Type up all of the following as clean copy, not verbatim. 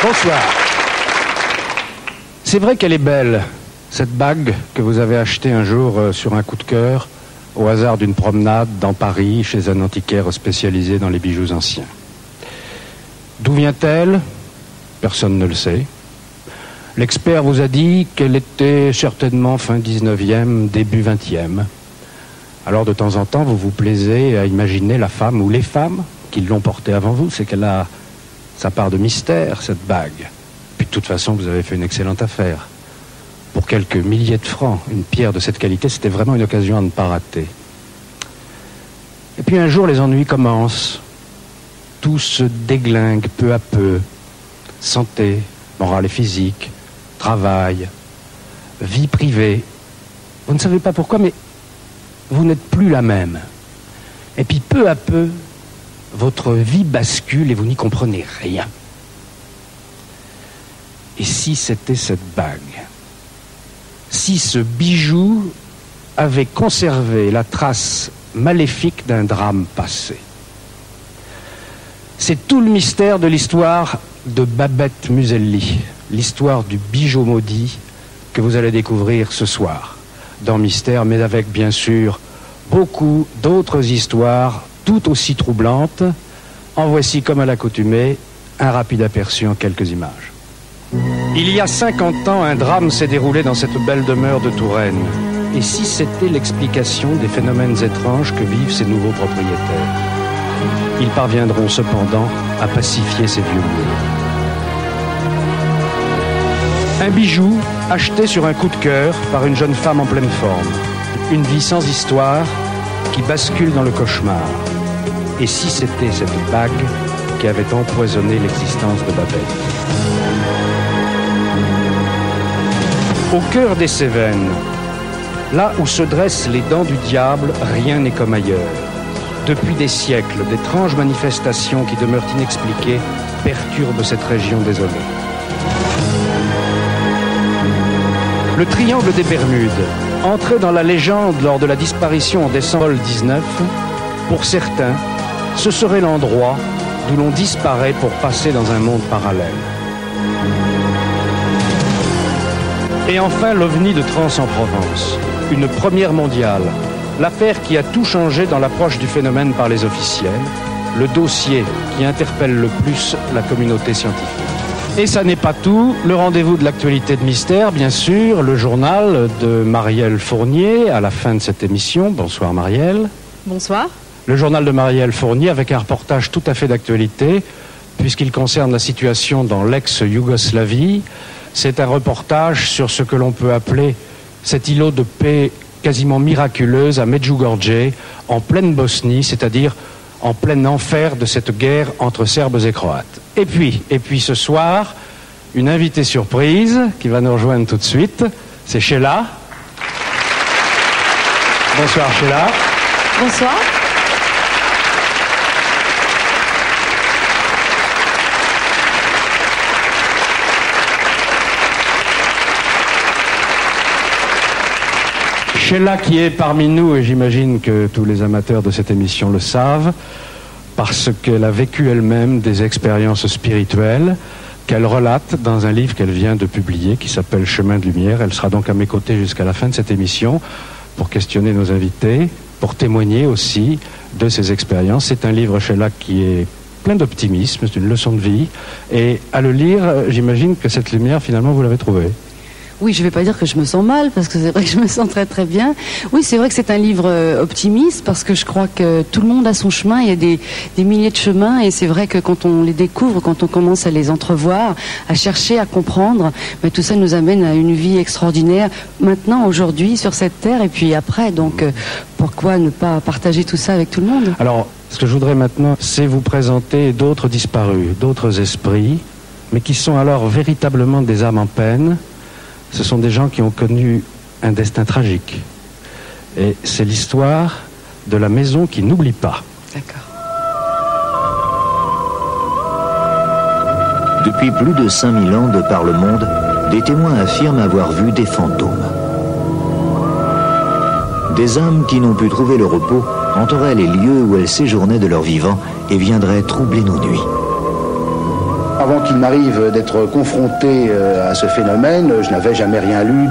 Bonsoir. C'est vrai qu'elle est belle, cette bague que vous avez achetée un jour sur un coup de cœur, au hasard d'une promenade dans Paris, chez un antiquaire spécialisé dans les bijoux anciens. D'où vient-elle? Personne ne le sait. L'expert vous a dit qu'elle était certainement fin 19e, début 20e. Alors de temps en temps, vous vous plaisez à imaginer la femme ou les femmes qui l'ont portée avant vous. C'est qu'elle a sa part de mystère, cette bague. Puis de toute façon, vous avez fait une excellente affaire. Pour quelques milliers de francs, une pierre de cette qualité, c'était vraiment une occasion à ne pas rater. Et puis un jour, les ennuis commencent. Tout se déglingue peu à peu. Santé, morale et physique, travail, vie privée. Vous ne savez pas pourquoi, mais vous n'êtes plus la même. Et puis peu à peu, votre vie bascule et vous n'y comprenez rien. Et si c'était cette bague? Si ce bijou avait conservé la trace maléfique d'un drame passé? C'est tout le mystère de l'histoire de Babette Muselli, l'histoire du bijou maudit que vous allez découvrir ce soir dans Mystère, mais avec bien sûr beaucoup d'autres histoires tout aussi troublantes. En voici, comme à l'accoutumée, un rapide aperçu en quelques images. Il y a 50 ans, un drame s'est déroulé dans cette belle demeure de Touraine. Et si c'était l'explication des phénomènes étranges que vivent ces nouveaux propriétaires? Ils parviendront cependant à pacifier ces vieux murs. Un bijou acheté sur un coup de cœur par une jeune femme en pleine forme. Une vie sans histoire qui bascule dans le cauchemar. Et si c'était cette bague qui avait empoisonné l'existence de Babette? Au cœur des Cévennes, là où se dressent les dents du diable, rien n'est comme ailleurs. Depuis des siècles, d'étranges manifestations qui demeurent inexpliquées perturbent cette région désolée. Le triangle des Bermudes, entré dans la légende lors de la disparition en décembre 19, pour certains, ce serait l'endroit d'où l'on disparaît pour passer dans un monde parallèle. Et enfin, l'OVNI de Trans-en-Provence, une première mondiale, l'affaire qui a tout changé dans l'approche du phénomène par les officiels, le dossier qui interpelle le plus la communauté scientifique. Et ça n'est pas tout, le rendez-vous de l'actualité de Mystère, bien sûr, le journal de Marielle Fournier à la fin de cette émission. Bonsoir Marielle. Bonsoir. Le journal de Marielle Fournier avec un reportage tout à fait d'actualité, puisqu'il concerne la situation dans l'ex-Yougoslavie. C'est un reportage sur ce que l'on peut appeler cet îlot de paix quasiment miraculeuse à Medjugorje, en pleine Bosnie, c'est-à-dire en plein enfer de cette guerre entre Serbes et Croates. Et puis ce soir, une invitée surprise qui va nous rejoindre tout de suite, c'est Sheila. Bonsoir Sheila. Bonsoir. Sheila qui est parmi nous, et j'imagine que tous les amateurs de cette émission le savent, parce qu'elle a vécu elle-même des expériences spirituelles qu'elle relate dans un livre qu'elle vient de publier qui s'appelle Chemin de lumière. Elle sera donc à mes côtés jusqu'à la fin de cette émission pour questionner nos invités, pour témoigner aussi de ces expériences. C'est un livre, Sheila, qui est plein d'optimisme, c'est une leçon de vie, et à le lire, j'imagine que cette lumière, finalement, vous l'avez trouvée. Oui, je ne vais pas dire que je me sens mal, parce que c'est vrai que je me sens très très bien. Oui, c'est vrai que c'est un livre optimiste, parce que je crois que tout le monde a son chemin, il y a des milliers de chemins, et c'est vrai que quand on les découvre, quand on commence à les entrevoir, à chercher, à comprendre, ben, tout ça nous amène à une vie extraordinaire, maintenant, aujourd'hui, sur cette terre, et puis après, donc pourquoi ne pas partager tout ça avec tout le monde? Alors, ce que je voudrais maintenant, c'est vous présenter d'autres disparus, d'autres esprits, mais qui sont alors véritablement des âmes en peine. Ce sont des gens qui ont connu un destin tragique. Et c'est l'histoire de la maison qui n'oublie pas. D'accord. Depuis plus de 5000 ans de par le monde, des témoins affirment avoir vu des fantômes. Des âmes qui n'ont pu trouver le repos hanteraient les lieux où elles séjournaient de leur vivant et viendraient troubler nos nuits. Avant qu'il m'arrive d'être confronté à ce phénomène, je n'avais jamais rien lu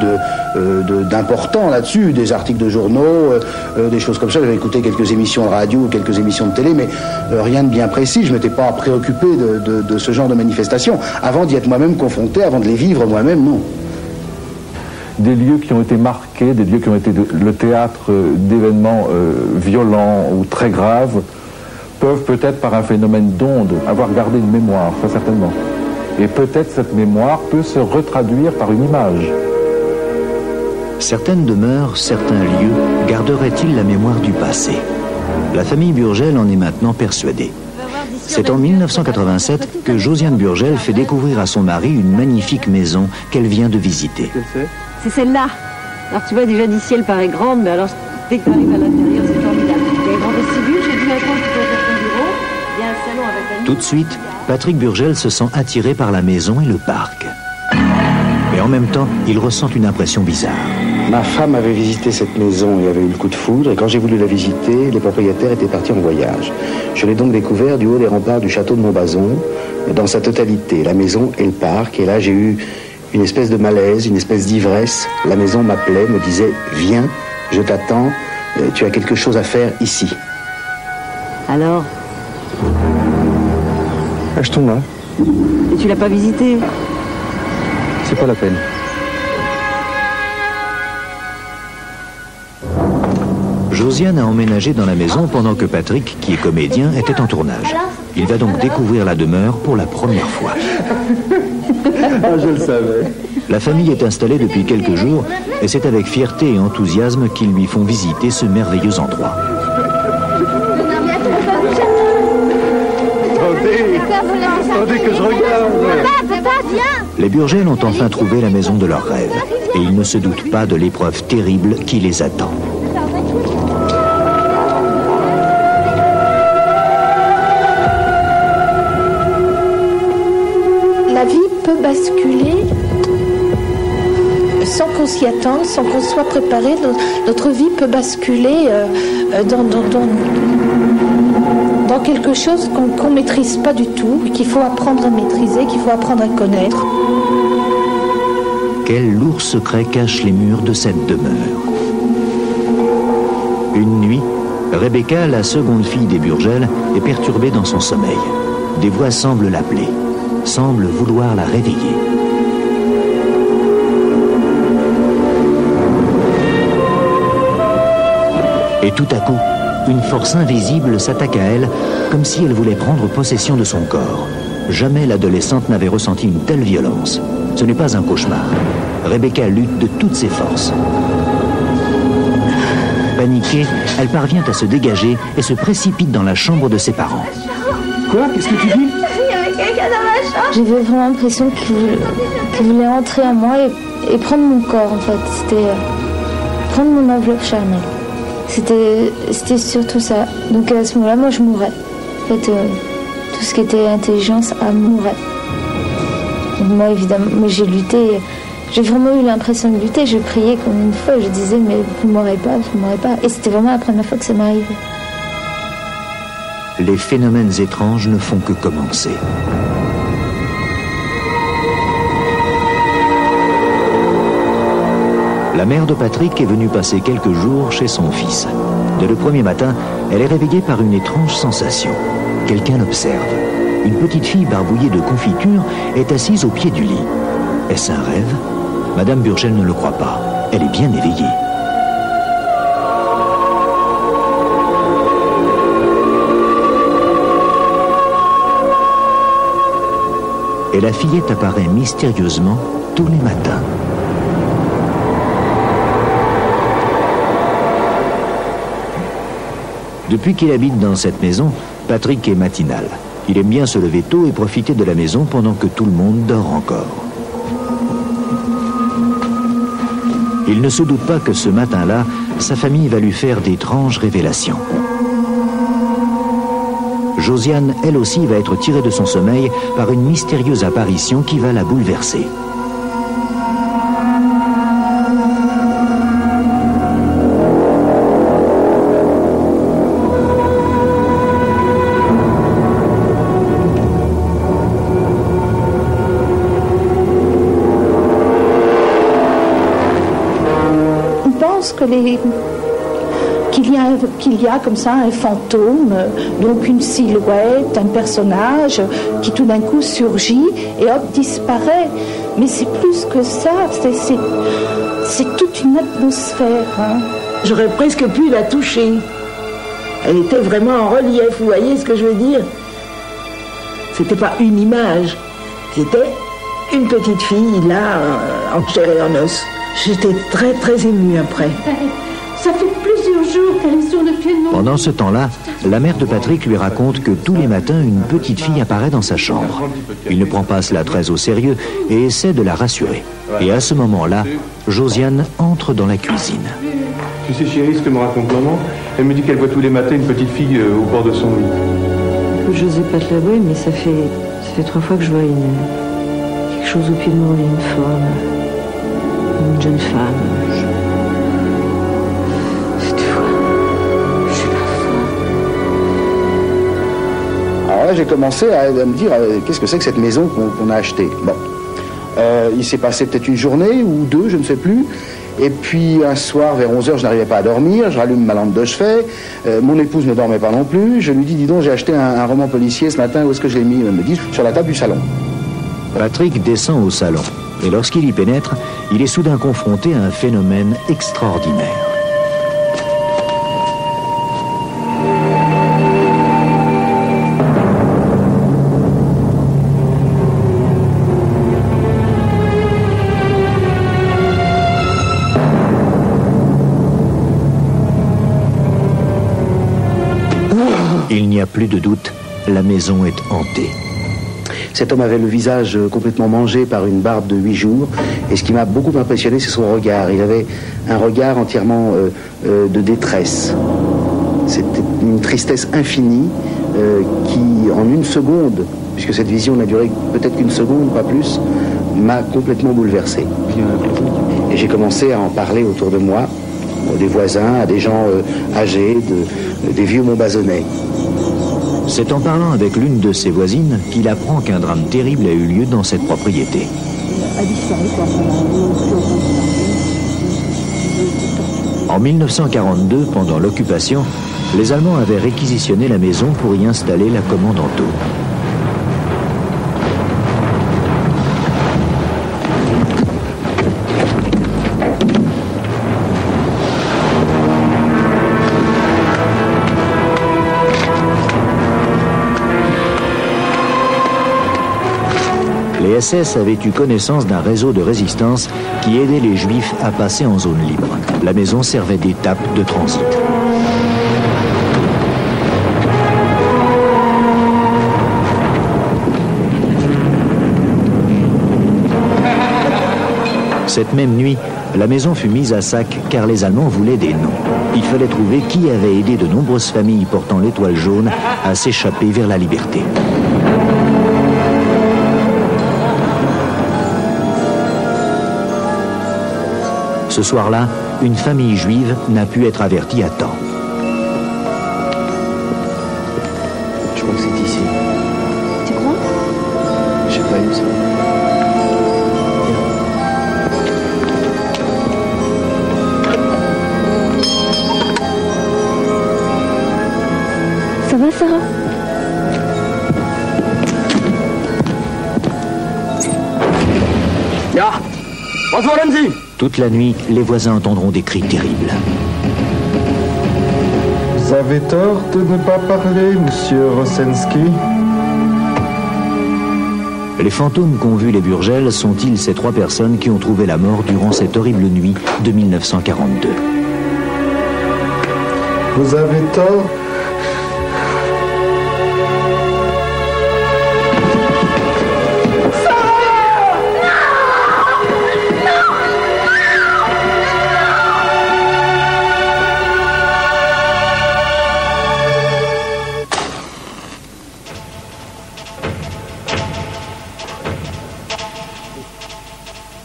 d'important là-dessus, des articles de journaux, des choses comme ça. J'avais écouté quelques émissions de radio, quelques émissions de télé, mais rien de bien précis. Je ne m'étais pas préoccupé de ce genre de manifestations. Avant d'y être moi-même confronté, avant de les vivre moi-même, non. Des lieux qui ont été marqués, des lieux qui ont été le théâtre d'événements violents ou très graves, peuvent peut-être par un phénomène d'onde avoir gardé une mémoire, très certainement. Et peut-être cette mémoire peut se retraduire par une image. Certaines demeures, certains lieux garderaient-ils la mémoire du passé? La famille Burgel en est maintenant persuadée. C'est en 1987 que Josiane Burgel fait découvrir à son mari une magnifique maison qu'elle vient de visiter. C'est celle-là. Alors tu vois, déjà d'ici elle paraît grande, mais alors dès que tu arrives à l'intérieur, c'est formidable. Il y a un grand vestibule, j'ai dit maintenant que tu peux faire ton bureau. Il y a un salon avec un... Tout de suite, Patrick Burgel se sent attiré par la maison et le parc. Mais en même temps, il ressent une impression bizarre. Ma femme avait visité cette maison et avait eu le coup de foudre, et quand j'ai voulu la visiter, les propriétaires étaient partis en voyage. Je l'ai donc découvert du haut des remparts du château de Montbazon, dans sa totalité, la maison et le parc, et là j'ai eu une espèce de malaise, une espèce d'ivresse. La maison m'appelait, me disait « Viens, je t'attends, tu as quelque chose à faire ici. » Alors? Achetons-la. Et tu l'as pas visité? C'est pas la peine. Josiane a emménagé dans la maison pendant que Patrick, qui est comédien, était en tournage. Il va donc découvrir la demeure pour la première fois. Ah, je le savais. La famille est installée depuis quelques jours et c'est avec fierté et enthousiasme qu'ils lui font visiter ce merveilleux endroit. Attendez que je regarde. Papa, viens. Les Burgel ont enfin trouvé la maison de leurs rêves et ils ne se doutent pas de l'épreuve terrible qui les attend. La vie peut basculer sans qu'on s'y attende, sans qu'on soit préparé. Notre vie peut basculer dans quelque chose qu'on ne maîtrise pas du tout, qu'il faut apprendre à maîtriser, qu'il faut apprendre à connaître. Quel lourd secret cache les murs de cette demeure? Une nuit, Rebecca, la seconde fille des Burgel, est perturbée dans son sommeil. Des voix semblent l'appeler, semblent vouloir la réveiller. Et tout à coup, une force invisible s'attaque à elle, comme si elle voulait prendre possession de son corps. Jamais l'adolescente n'avait ressenti une telle violence. Ce n'est pas un cauchemar. Rebecca lutte de toutes ses forces. Paniquée, elle parvient à se dégager et se précipite dans la chambre de ses parents. Quoi? Qu'est-ce que tu dis? Il y avait quelqu'un dans la chambre. J'avais vraiment l'impression qu'il voulait entrer en moi et prendre mon corps, en fait. C'était prendre mon enveloppe charnelle. C'était surtout ça. Donc à ce moment-là, moi, je mourrais. En fait, tout ce qui était intelligence, mourait. Donc moi, évidemment, mais j'ai lutté. J'ai vraiment eu l'impression de lutter. Je priais comme une folle. Je disais, mais vous ne mourrez pas, vous ne mourrez pas. Et c'était vraiment la première fois que ça m'arrivait. Les phénomènes étranges ne font que commencer. La mère de Patrick est venue passer quelques jours chez son fils. Dès le premier matin, elle est réveillée par une étrange sensation. Quelqu'un l'observe. Une petite fille barbouillée de confiture est assise au pied du lit. Est-ce un rêve? Madame Burgel ne le croit pas. Elle est bien éveillée. Et la fillette apparaît mystérieusement tous les matins. Depuis qu'il habite dans cette maison, Patrick est matinal. Il aime bien se lever tôt et profiter de la maison pendant que tout le monde dort encore. Il ne se doute pas que ce matin-là, sa famille va lui faire d'étranges révélations. Josiane, elle aussi, va être tirée de son sommeil par une mystérieuse apparition qui va la bouleverser. pense que qu'il y a comme ça un fantôme, donc une silhouette, un personnage qui tout d'un coup surgit et hop, disparaît. Mais c'est plus que ça, c'est toute une atmosphère. Hein. J'aurais presque pu la toucher. Elle était vraiment en relief, vous voyez ce que je veux dire? C'était pas une image, c'était une petite fille là, en chair et en os. J'étais très très émue après. Ça fait plusieurs jours qu'elle est sur le pied de mon... Pendant ce temps-là, la mère de Patrick lui raconte que tous les matins, une petite fille apparaît dans sa chambre. Il ne prend pas cela très au sérieux et essaie de la rassurer. Et à ce moment-là, Josiane entre dans la cuisine. Tu sais, chérie, ce que me raconte maman, elle me dit qu'elle voit tous les matins une petite fille au bord de son lit. Je n'osais pas te l'avouer, mais ça fait 3 fois que je vois quelque chose au pied de mon lit, une forme, une jeune femme. Alors là, j'ai commencé à me dire, qu'est-ce que c'est que cette maison qu'on a achetée? Bon, il s'est passé peut-être une journée ou deux, je ne sais plus. Et puis un soir, vers 11h, je n'arrivais pas à dormir, je rallume ma lampe de chevet, mon épouse ne dormait pas non plus, je lui dis, dis donc, j'ai acheté un roman policier ce matin, où est-ce que je l'ai mis? Elle me dit, sur la table du salon. Patrick descend au salon, et lorsqu'il y pénètre, il est soudain confronté à un phénomène extraordinaire. Il n'y a plus de doute, la maison est hantée. Cet homme avait le visage complètement mangé par une barbe de 8 jours. Et ce qui m'a beaucoup impressionné, c'est son regard. Il avait un regard entièrement de détresse. C'était une tristesse infinie qui, en une seconde, puisque cette vision n'a duré peut-être qu'une seconde, pas plus, m'a complètement bouleversé. Et j'ai commencé à en parler autour de moi, des voisins, à des gens âgés, des vieux Montbazonnais. C'est en parlant avec l'une de ses voisines qu'il apprend qu'un drame terrible a eu lieu dans cette propriété. En 1942, pendant l'occupation, les Allemands avaient réquisitionné la maison pour y installer la commande en taux. Les SS avaient eu connaissance d'un réseau de résistance qui aidait les Juifs à passer en zone libre. La maison servait d'étape de transit. Cette même nuit, la maison fut mise à sac car les Allemands voulaient des noms. Il fallait trouver qui avait aidé de nombreuses familles portant l'étoile jaune à s'échapper vers la liberté. Ce soir-là, une famille juive n'a pu être avertie à temps. Je crois que c'est ici. Tu crois? J'ai pas eu ça. Ça va, Sarah? Ja, was wollen Sie? Toute la nuit, les voisins entendront des cris terribles. Vous avez tort de ne pas parler, monsieur Rosensky. Les fantômes qu'ont vus les Burgel sont-ils ces 3 personnes qui ont trouvé la mort durant cette horrible nuit de 1942? Vous avez tort.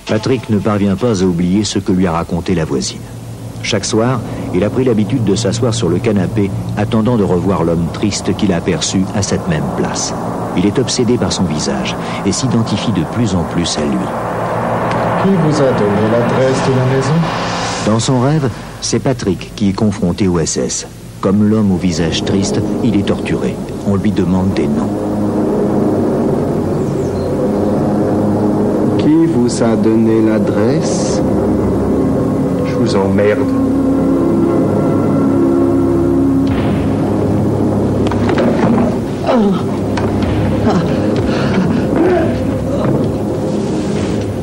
Patrick ne parvient pas à oublier ce que lui a raconté la voisine. Chaque soir, il a pris l'habitude de s'asseoir sur le canapé, attendant de revoir l'homme triste qu'il a aperçu à cette même place. Il est obsédé par son visage et s'identifie de plus en plus à lui. Qui vous a donné l'adresse de la maison? Dans son rêve, C'est Patrick qui est confronté au SS. Comme l'homme au visage triste, il est torturé. On lui demande des noms. Qui vous a donné l'adresse? Je vous emmerde.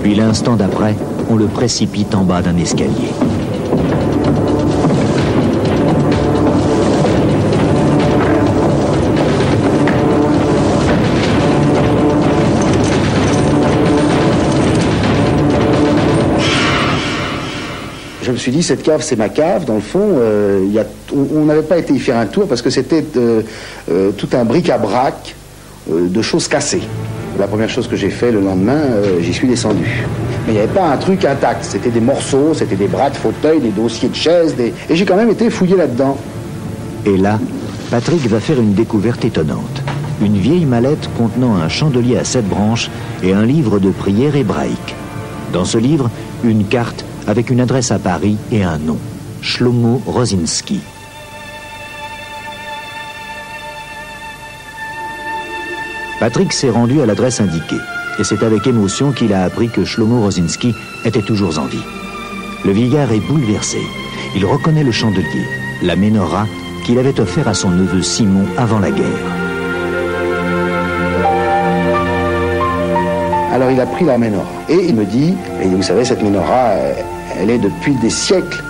Puis l'instant d'après, on le précipite en bas d'un escalier. Je me suis dit, cette cave, c'est ma cave. Dans le fond, on n'avait pas été y faire un tour parce que c'était tout un bric-à-brac de choses cassées. La première chose que j'ai fait le lendemain, j'y suis descendu. Mais il n'y avait pas un truc intact. C'était des morceaux, c'était des bras de fauteuil, des dossiers de chaises. Et j'ai quand même été fouillé là-dedans. Et là, Patrick va faire une découverte étonnante. Une vieille mallette contenant un chandelier à 7 branches et un livre de prière hébraïque. Dans ce livre, une carte avec une adresse à Paris et un nom, Shlomo Rosinski. Patrick s'est rendu à l'adresse indiquée, et c'est avec émotion qu'il a appris que Shlomo Rosinski était toujours en vie. Le vieillard est bouleversé. Il reconnaît le chandelier, la menorah qu'il avait offert à son neveu Simon avant la guerre. Alors il a pris la menorah et il me dit, et vous savez, cette menorah, elle est depuis des siècles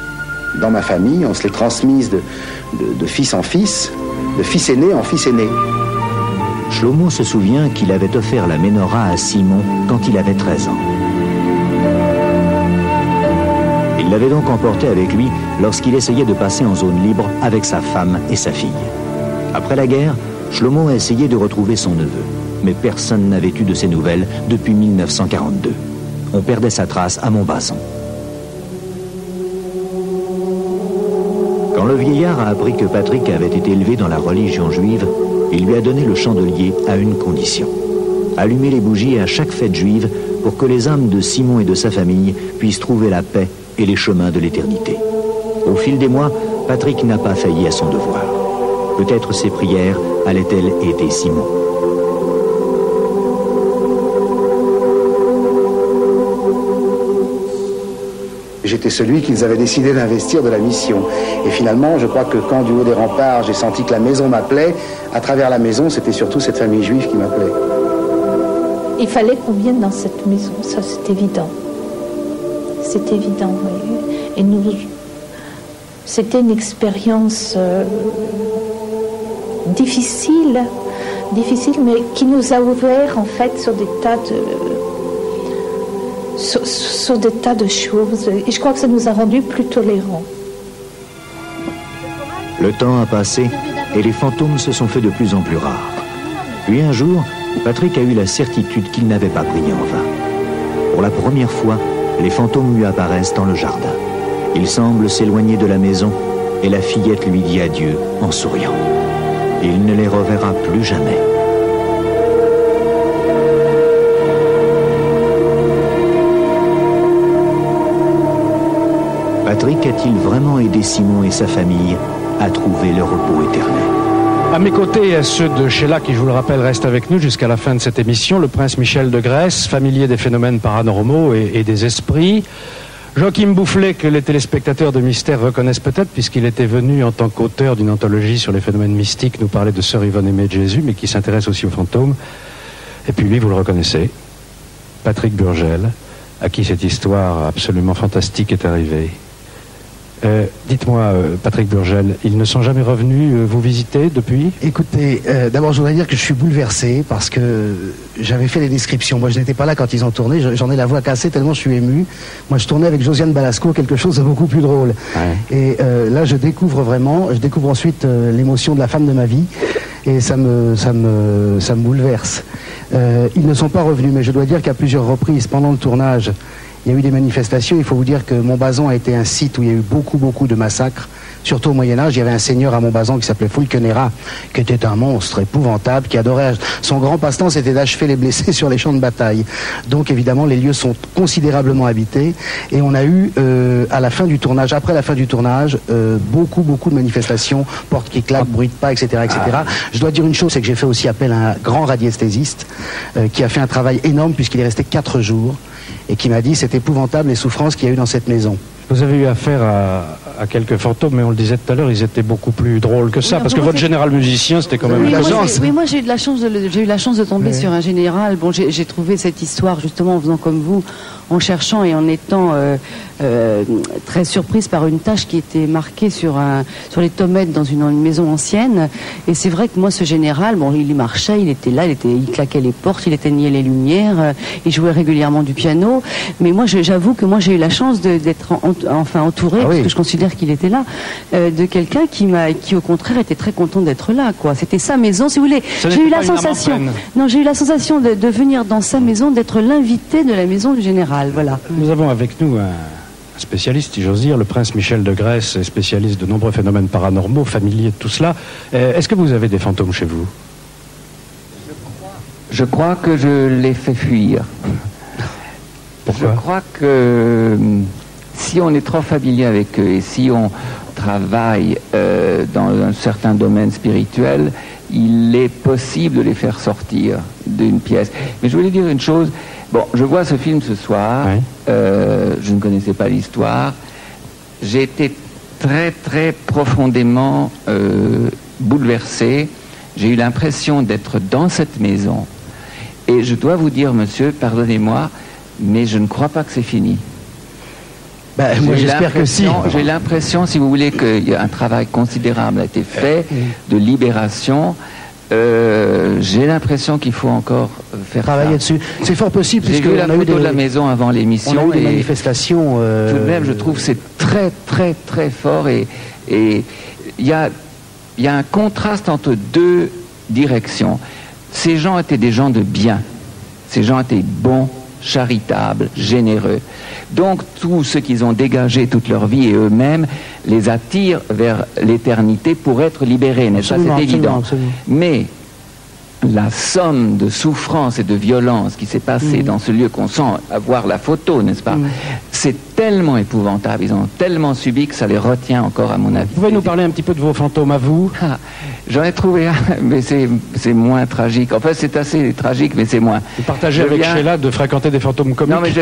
dans ma famille, on se l'est transmise de fils en fils, de fils aîné en fils aîné. Shlomo se souvient qu'il avait offert la menorah à Simon quand il avait 13 ans. Il l'avait donc emporté avec lui lorsqu'il essayait de passer en zone libre avec sa femme et sa fille. Après la guerre, Shlomo a essayé de retrouver son neveu, mais personne n'avait eu de ses nouvelles depuis 1942. On perdait sa trace à Montbazon. Quand le vieillard a appris que Patrick avait été élevé dans la religion juive, il lui a donné le chandelier à une condition: allumer les bougies à chaque fête juive pour que les âmes de Simon et de sa famille puissent trouver la paix et les chemins de l'éternité. Au fil des mois, Patrick n'a pas failli à son devoir. Peut-être ses prières allaient-elles aider Simon. J'étais celui qu'ils avaient décidé d'investir de la mission. Et finalement, je crois que quand du haut des remparts, j'ai senti que la maison m'appelait, à travers la maison, c'était surtout cette famille juive qui m'appelait. Il fallait qu'on vienne dans cette maison, ça c'est évident. C'est évident, oui. Et nous, c'était une expérience difficile, mais qui nous a ouvert en fait sur des tas de choses. Et je crois que ça nous a rendus plus tolérants. Le temps a passé et les fantômes se sont faits de plus en plus rares. Puis un jour, Patrick a eu la certitude qu'il n'avait pas prié en vain. Pour la première fois, les fantômes lui apparaissent dans le jardin. Il semble s'éloigner de la maison et la fillette lui dit adieu en souriant. Il ne les reverra plus jamais. Patrick a-t-il vraiment aidé Simon et sa famille à trouver le repos éternel? À mes côtés, ceux de Sheila, qui, je vous le rappelle, restent avec nous jusqu'à la fin de cette émission, le prince Michel de Grèce, familier des phénomènes paranormaux et des esprits. Joachim Boufflet, que les téléspectateurs de Mystère reconnaissent peut-être, puisqu'il était venu en tant qu'auteur d'une anthologie sur les phénomènes mystiques nous parler de Sœur Yvonne Aimée de Jésus, mais qui s'intéresse aussi aux fantômes. Et puis lui, vous le reconnaissez, Patrick Burgel, à qui cette histoire absolument fantastique est arrivée. Dites-moi, Patrick Burgel, ils ne sont jamais revenus vous visiter depuis? Écoutez, d'abord je voudrais dire que je suis bouleversé parce que j'avais fait les descriptions. Moi je n'étais pas là quand ils ont tourné, j'en ai la voix cassée tellement je suis ému. Moi je tournais avec Josiane Balasco, quelque chose de beaucoup plus drôle. Ouais. Et là je découvre ensuite l'émotion de la femme de ma vie et ça me bouleverse. Ils ne sont pas revenus, mais je dois dire qu'à plusieurs reprises pendant le tournage, il y a eu des manifestations. Il faut vous dire que Montbazon a été un site où il y a eu beaucoup de massacres, Surtout au Moyen-Âge, il y avait un seigneur à Montbazon qui s'appelait Fulkenera, qui était un monstre épouvantable, qui adorait... Son grand passe-temps, c'était d'achever les blessés sur les champs de bataille. Donc évidemment, les lieux sont considérablement habités. Et on a eu, à la fin du tournage, après la fin du tournage, beaucoup de manifestations, portes qui claquent, bruit de pas, etc. Je dois dire une chose, c'est que j'ai fait aussi appel à un grand radiesthésiste qui a fait un travail énorme puisqu'il est resté 4 jours et qui m'a dit c'est épouvantable les souffrances qu'il y a eu dans cette maison. Vous avez eu affaire à quelques fantômes, mais on le disait tout à l'heure, ils étaient beaucoup plus drôles que ça, parce que votre général musicien, c'était quand même oui, la chance. Oui, moi j'ai eu de la chance de tomber sur un général. Bon, j'ai trouvé cette histoire justement en faisant comme vous, en cherchant et en étant très surprise par une tache qui était marquée sur les tomates dans une maison ancienne. Et c'est vrai que moi, ce général, bon, il marchait, il était là, il claquait les portes, il éteignait les lumières, il jouait régulièrement du piano. Mais moi, j'avoue que moi, j'ai eu la chance d'être entouré, parce que je considère qu'il était là, de quelqu'un qui au contraire était très content d'être là, quoi. C'était sa maison, si vous voulez. J'ai eu la sensation, j'ai eu la sensation de venir dans sa maison, d'être l'invité de la maison du général. Voilà. Nous avons avec nous un spécialiste, si j'ose dire, le prince Michel de Grèce, spécialiste de nombreux phénomènes paranormaux, familier de tout cela. Est-ce que vous avez des fantômes chez vous? Je crois que je les fais fuir. Pourquoi? Je crois que si on est trop familier avec eux et si on travaille dans un certain domaine spirituel, il est possible de les faire sortir d'une pièce. Mais je voulais dire une chose. Bon, je vois ce film ce soir, je ne connaissais pas l'histoire, j'ai été très profondément bouleversé, j'ai eu l'impression d'être dans cette maison, et je dois vous dire, monsieur, pardonnez-moi, mais je ne crois pas que c'est fini. Moi j'espère que si. J'ai l'impression, si vous voulez, qu'un travail considérable a été fait, de libération. J'ai l'impression qu'il faut encore faire travailler dessus. C'est fort possible puisque j'ai vu la photo de la maison avant l'émission. On a eu des manifestations. Tout de même, je trouve que c'est très fort et il y a un contraste entre deux directions. Ces gens étaient des gens de bien. Ces gens étaient bons, charitables, généreux. Donc tout ce qu'ils ont dégagé toute leur vie et eux-mêmes les attire vers l'éternité pour être libérés, n'est-ce pas? C'est évident. Absolument. Mais la somme de souffrance et de violence qui s'est passée dans ce lieu qu'on sent à voir la photo, n'est-ce pas? C'est tellement épouvantable, ils ont tellement subi que ça les retient encore, à mon avis. Vous pouvez nous parler un petit peu de vos fantômes à vous? J'en ai trouvé un, mais c'est moins tragique. Enfin, c'est assez tragique, mais c'est moins. Vous partagez avec Sheila de fréquenter des fantômes comiques? Non, mais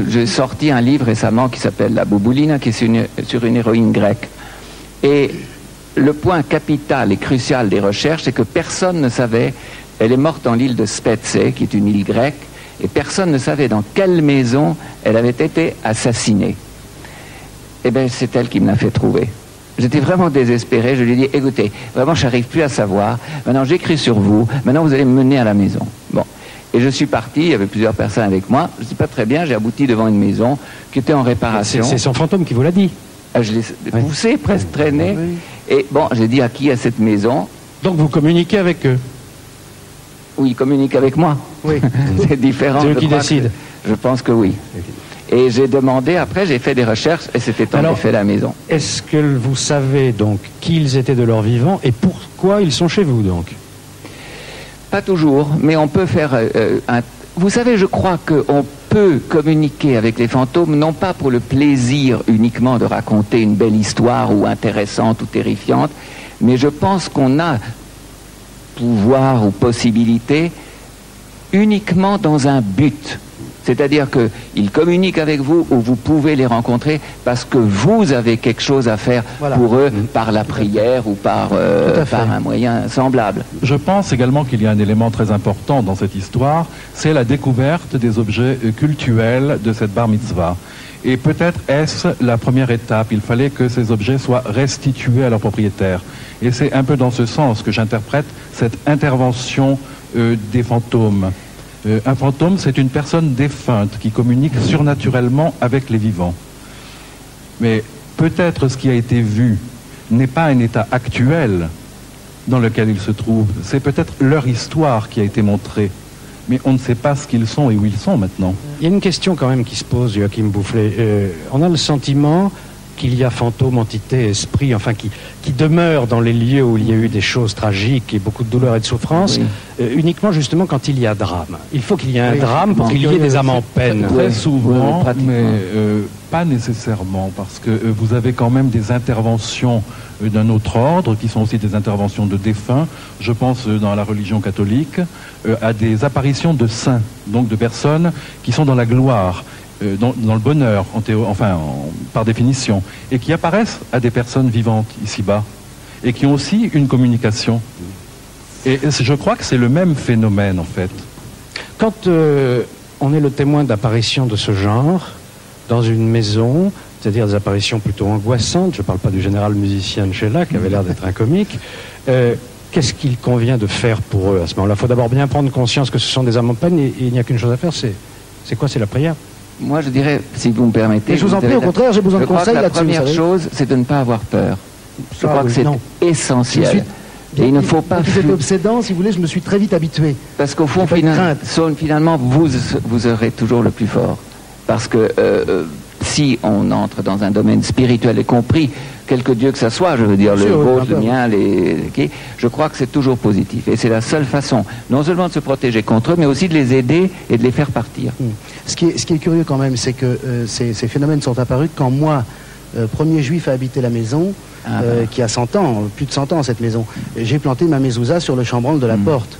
j'ai sorti un livre récemment qui s'appelle La Bouboulina, qui est sur une héroïne grecque. Et le point capital et crucial des recherches, c'est que personne ne savait, elle est morte dans l'île de Spetses, qui est une île grecque, et personne ne savait dans quelle maison elle avait été assassinée. Eh bien, c'est elle qui me l'a fait trouver. J'étais vraiment désespéré, je lui ai dit, écoutez, vraiment, je n'arrive plus à savoir, maintenant j'écris sur vous, maintenant vous allez me mener à la maison. Bon. Et je suis parti, il y avait plusieurs personnes avec moi, je ne sais pas très bien, j'ai abouti devant une maison qui était en réparation. C'est son fantôme qui vous l'a dit? Je l'ai poussé, presque traîné. Et bon, j'ai dit à qui à cette maison. Donc vous communiquez avec eux? Oui, ils communiquent avec moi. Oui. C'est différent. C'est eux qui décident. Je pense que oui. Et j'ai demandé, après j'ai fait des recherches et c'était en effet la maison. Est-ce que vous savez donc qui ils étaient de leur vivant et pourquoi ils sont chez vous donc? Pas toujours, mais on peut faire Vous savez, je crois qu'on peut communiquer avec les fantômes, non pas pour le plaisir uniquement de raconter une belle histoire ou intéressante ou terrifiante, mais je pense qu'on a pouvoir ou possibilité uniquement dans un but. C'est-à-dire qu'ils communiquent avec vous ou vous pouvez les rencontrer parce que vous avez quelque chose à faire pour eux par la prière ou par un moyen semblable. Je pense également qu'il y a un élément très important dans cette histoire, c'est la découverte des objets cultuels de cette bar mitzvah. Et peut-être est-ce la première étape, il fallait que ces objets soient restitués à leur propriétaire. Et c'est un peu dans ce sens que j'interprète cette intervention des fantômes. Un fantôme, c'est une personne défunte qui communique surnaturellement avec les vivants. Mais peut-être ce qui a été vu n'est pas un état actuel dans lequel ils se trouvent. C'est peut-être leur histoire qui a été montrée. Mais on ne sait pas ce qu'ils sont et où ils sont maintenant. Il y a une question quand même qui se pose, Joachim Boufflet. On a le sentiment qu'il y a fantômes, entités, esprits, enfin qui demeurent dans les lieux où il y a eu des choses tragiques et beaucoup de douleurs et de souffrances, uniquement justement quand il y a drame. Il faut qu'il y ait un drame pour qu'il y ait des âmes en peine. Très souvent, mais pas nécessairement, parce que vous avez quand même des interventions d'un autre ordre, qui sont aussi des interventions de défunts. Je pense, dans la religion catholique, à des apparitions de saints, donc de personnes qui sont dans la gloire, dans le bonheur, par définition, et qui apparaissent à des personnes vivantes ici-bas, et qui ont aussi une communication. Et je crois que c'est le même phénomène, en fait. Quand on est le témoin d'apparitions de ce genre, dans une maison, c'est-à-dire des apparitions plutôt angoissantes, je ne parle pas du général musicien de Sheila, qui avait l'air d'être un comique, qu'est-ce qu'il convient de faire pour eux à ce moment-là? Il faut d'abord bien prendre conscience que ce sont des âmes en peine, et il n'y a qu'une chose à faire, c'est quoi? C'est la prière. Moi, je dirais, si vous me permettez... Mais je vous en prie, au contraire, j'ai besoin de conseils là-dessus. La première chose, c'est de ne pas avoir peur. Je crois que c'est essentiel. Et il ne faut pas... Vous êtes obsédant, si vous voulez, je me suis très vite habitué. Parce qu'au fond, finalement, vous aurez toujours le plus fort. Parce que si on entre dans un domaine spirituel, y compris quelque dieu que ça soit, je veux dire, le vôtre, le mien, je crois que c'est toujours positif. Et c'est la seule façon, non seulement de se protéger contre eux, mais aussi de les aider et de les faire partir. Ce qui est curieux quand même, c'est que ces phénomènes sont apparus quand moi, premier juif à habiter la maison, qui a 100 ans, plus de 100 ans cette maison, j'ai planté ma mezouza sur le chambranle de la porte,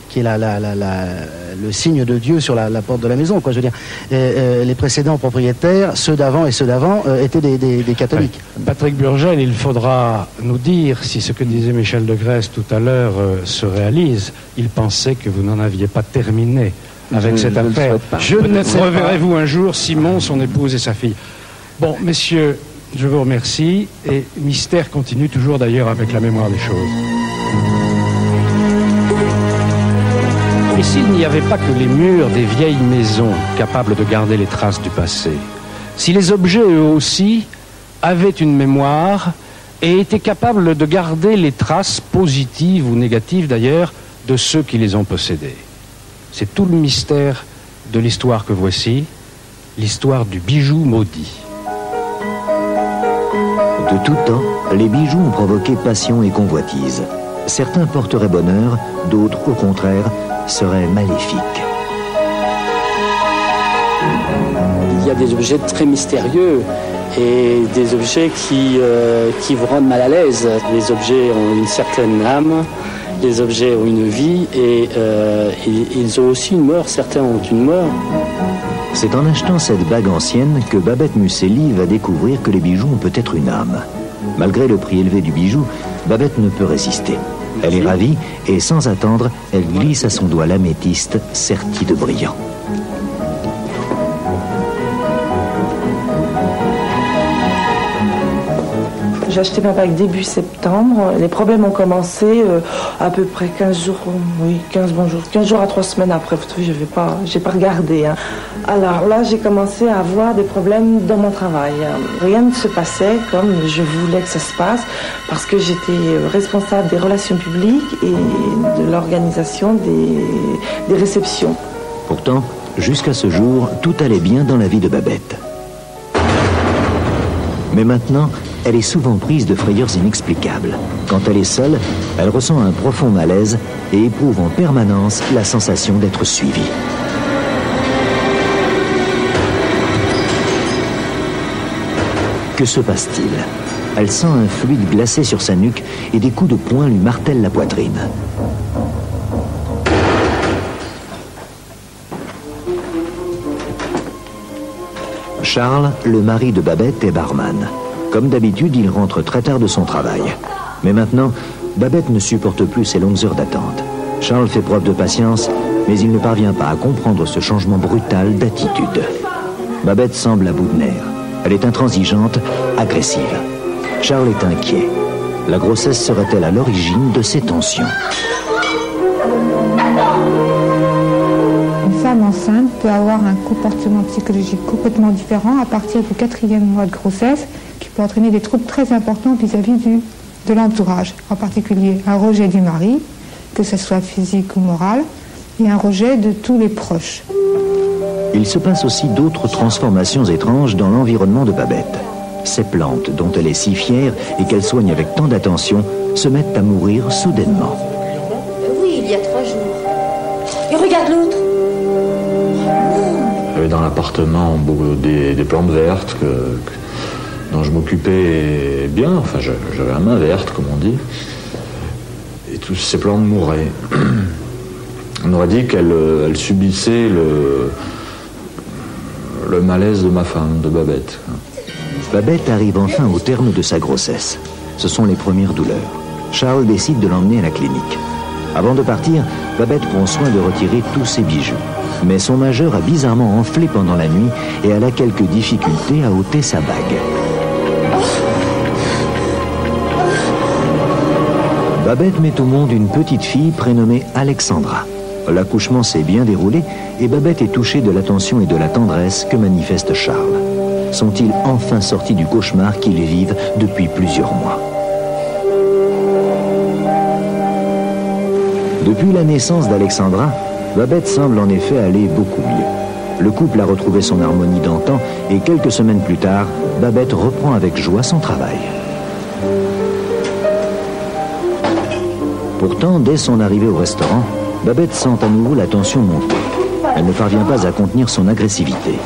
qui est le signe de Dieu sur la porte de la maison, quoi, je veux dire. Les précédents propriétaires, ceux d'avant et ceux d'avant, étaient des catholiques. Patrick Burgel, il faudra nous dire si ce que disait Michel de Grèce tout à l'heure se réalise. Il pensait que vous n'en aviez pas terminé avec cette affaire. Je ne reverrez-vous un jour Simon, son épouse et sa fille. Bon, messieurs, je vous remercie, et Mystère continue toujours d'ailleurs avec la mémoire des choses. Et s'il n'y avait pas que les murs des vieilles maisons capables de garder les traces du passé, si les objets eux aussi avaient une mémoire et étaient capables de garder les traces positives ou négatives d'ailleurs de ceux qui les ont possédés. C'est tout le mystère de l'histoire que voici, l'histoire du bijou maudit. De tout temps, les bijoux ont provoqué passion et convoitise. Certains porteraient bonheur, d'autres, au contraire, seraient maléfiques. Il y a des objets très mystérieux et des objets qui vous rendent mal à l'aise. Les objets ont une certaine âme, les objets ont une vie et ils ont aussi une mort. Certains ont une mort. C'est en achetant cette bague ancienne que Babette Musselli va découvrir que les bijoux ont peut-être une âme. Malgré le prix élevé du bijou, Babette ne peut résister. Elle est ravie et sans attendre, elle glisse à son doigt l'améthyste serti de brillant. J'ai acheté ma bague début septembre. Les problèmes ont commencé à peu près 15 jours, 15 jours à 3 semaines après. J'ai pas regardé. Hein. Alors là, j'ai commencé à avoir des problèmes dans mon travail. Rien ne se passait comme je voulais que ça se passe parce que j'étais responsable des relations publiques et de l'organisation des réceptions. Pourtant, jusqu'à ce jour, tout allait bien dans la vie de Babette. Mais maintenant, elle est souvent prise de frayeurs inexplicables. Quand elle est seule, elle ressent un profond malaise et éprouve en permanence la sensation d'être suivie. Que se passe-t-il? Elle sent un fluide glacé sur sa nuque et des coups de poing lui martèlent la poitrine. Charles, le mari de Babette, est barman. Comme d'habitude, il rentre très tard de son travail. Mais maintenant, Babette ne supporte plus ces longues heures d'attente. Charles fait preuve de patience, mais il ne parvient pas à comprendre ce changement brutal d'attitude. Babette semble à bout de nerfs. Elle est intransigeante, agressive. Charles est inquiet. La grossesse serait-elle à l'origine de ces tensions? Une femme enceinte peut avoir un comportement psychologique complètement différent à partir du 4e mois de grossesse, qui peut entraîner des troubles très importants vis-à-vis de l'entourage, en particulier un rejet du mari, que ce soit physique ou moral, et un rejet de tous les proches. Il se passe aussi d'autres transformations étranges dans l'environnement de Babette. Ces plantes, dont elle est si fière et qu'elle soigne avec tant d'attention, se mettent à mourir soudainement. Oui, il y a 3 jours. Et regarde l'autre. J'avais dans l'appartement des plantes vertes dont je m'occupais bien. Enfin, j'avais la main verte, comme on dit. Et toutes ces plantes mouraient. On aurait dit qu'elles subissaient le malaise de ma femme, de Babette. Babette arrive enfin au terme de sa grossesse. Ce sont les premières douleurs. Charles décide de l'emmener à la clinique. Avant de partir, Babette prend soin de retirer tous ses bijoux. Mais son majeur a bizarrement enflé pendant la nuit et elle a quelques difficultés à ôter sa bague. Babette met au monde une petite fille prénommée Alexandra. L'accouchement s'est bien déroulé et Babette est touchée de l'attention et de la tendresse que manifeste Charles. Sont-ils enfin sortis du cauchemar qu'ils vivent depuis plusieurs mois? Depuis la naissance d'Alexandra, Babette semble en effet aller beaucoup mieux. Le couple a retrouvé son harmonie d'antan et quelques semaines plus tard, Babette reprend avec joie son travail. Pourtant, dès son arrivée au restaurant, Babette sent à nouveau la tension monter. Elle ne parvient pas à contenir son agressivité.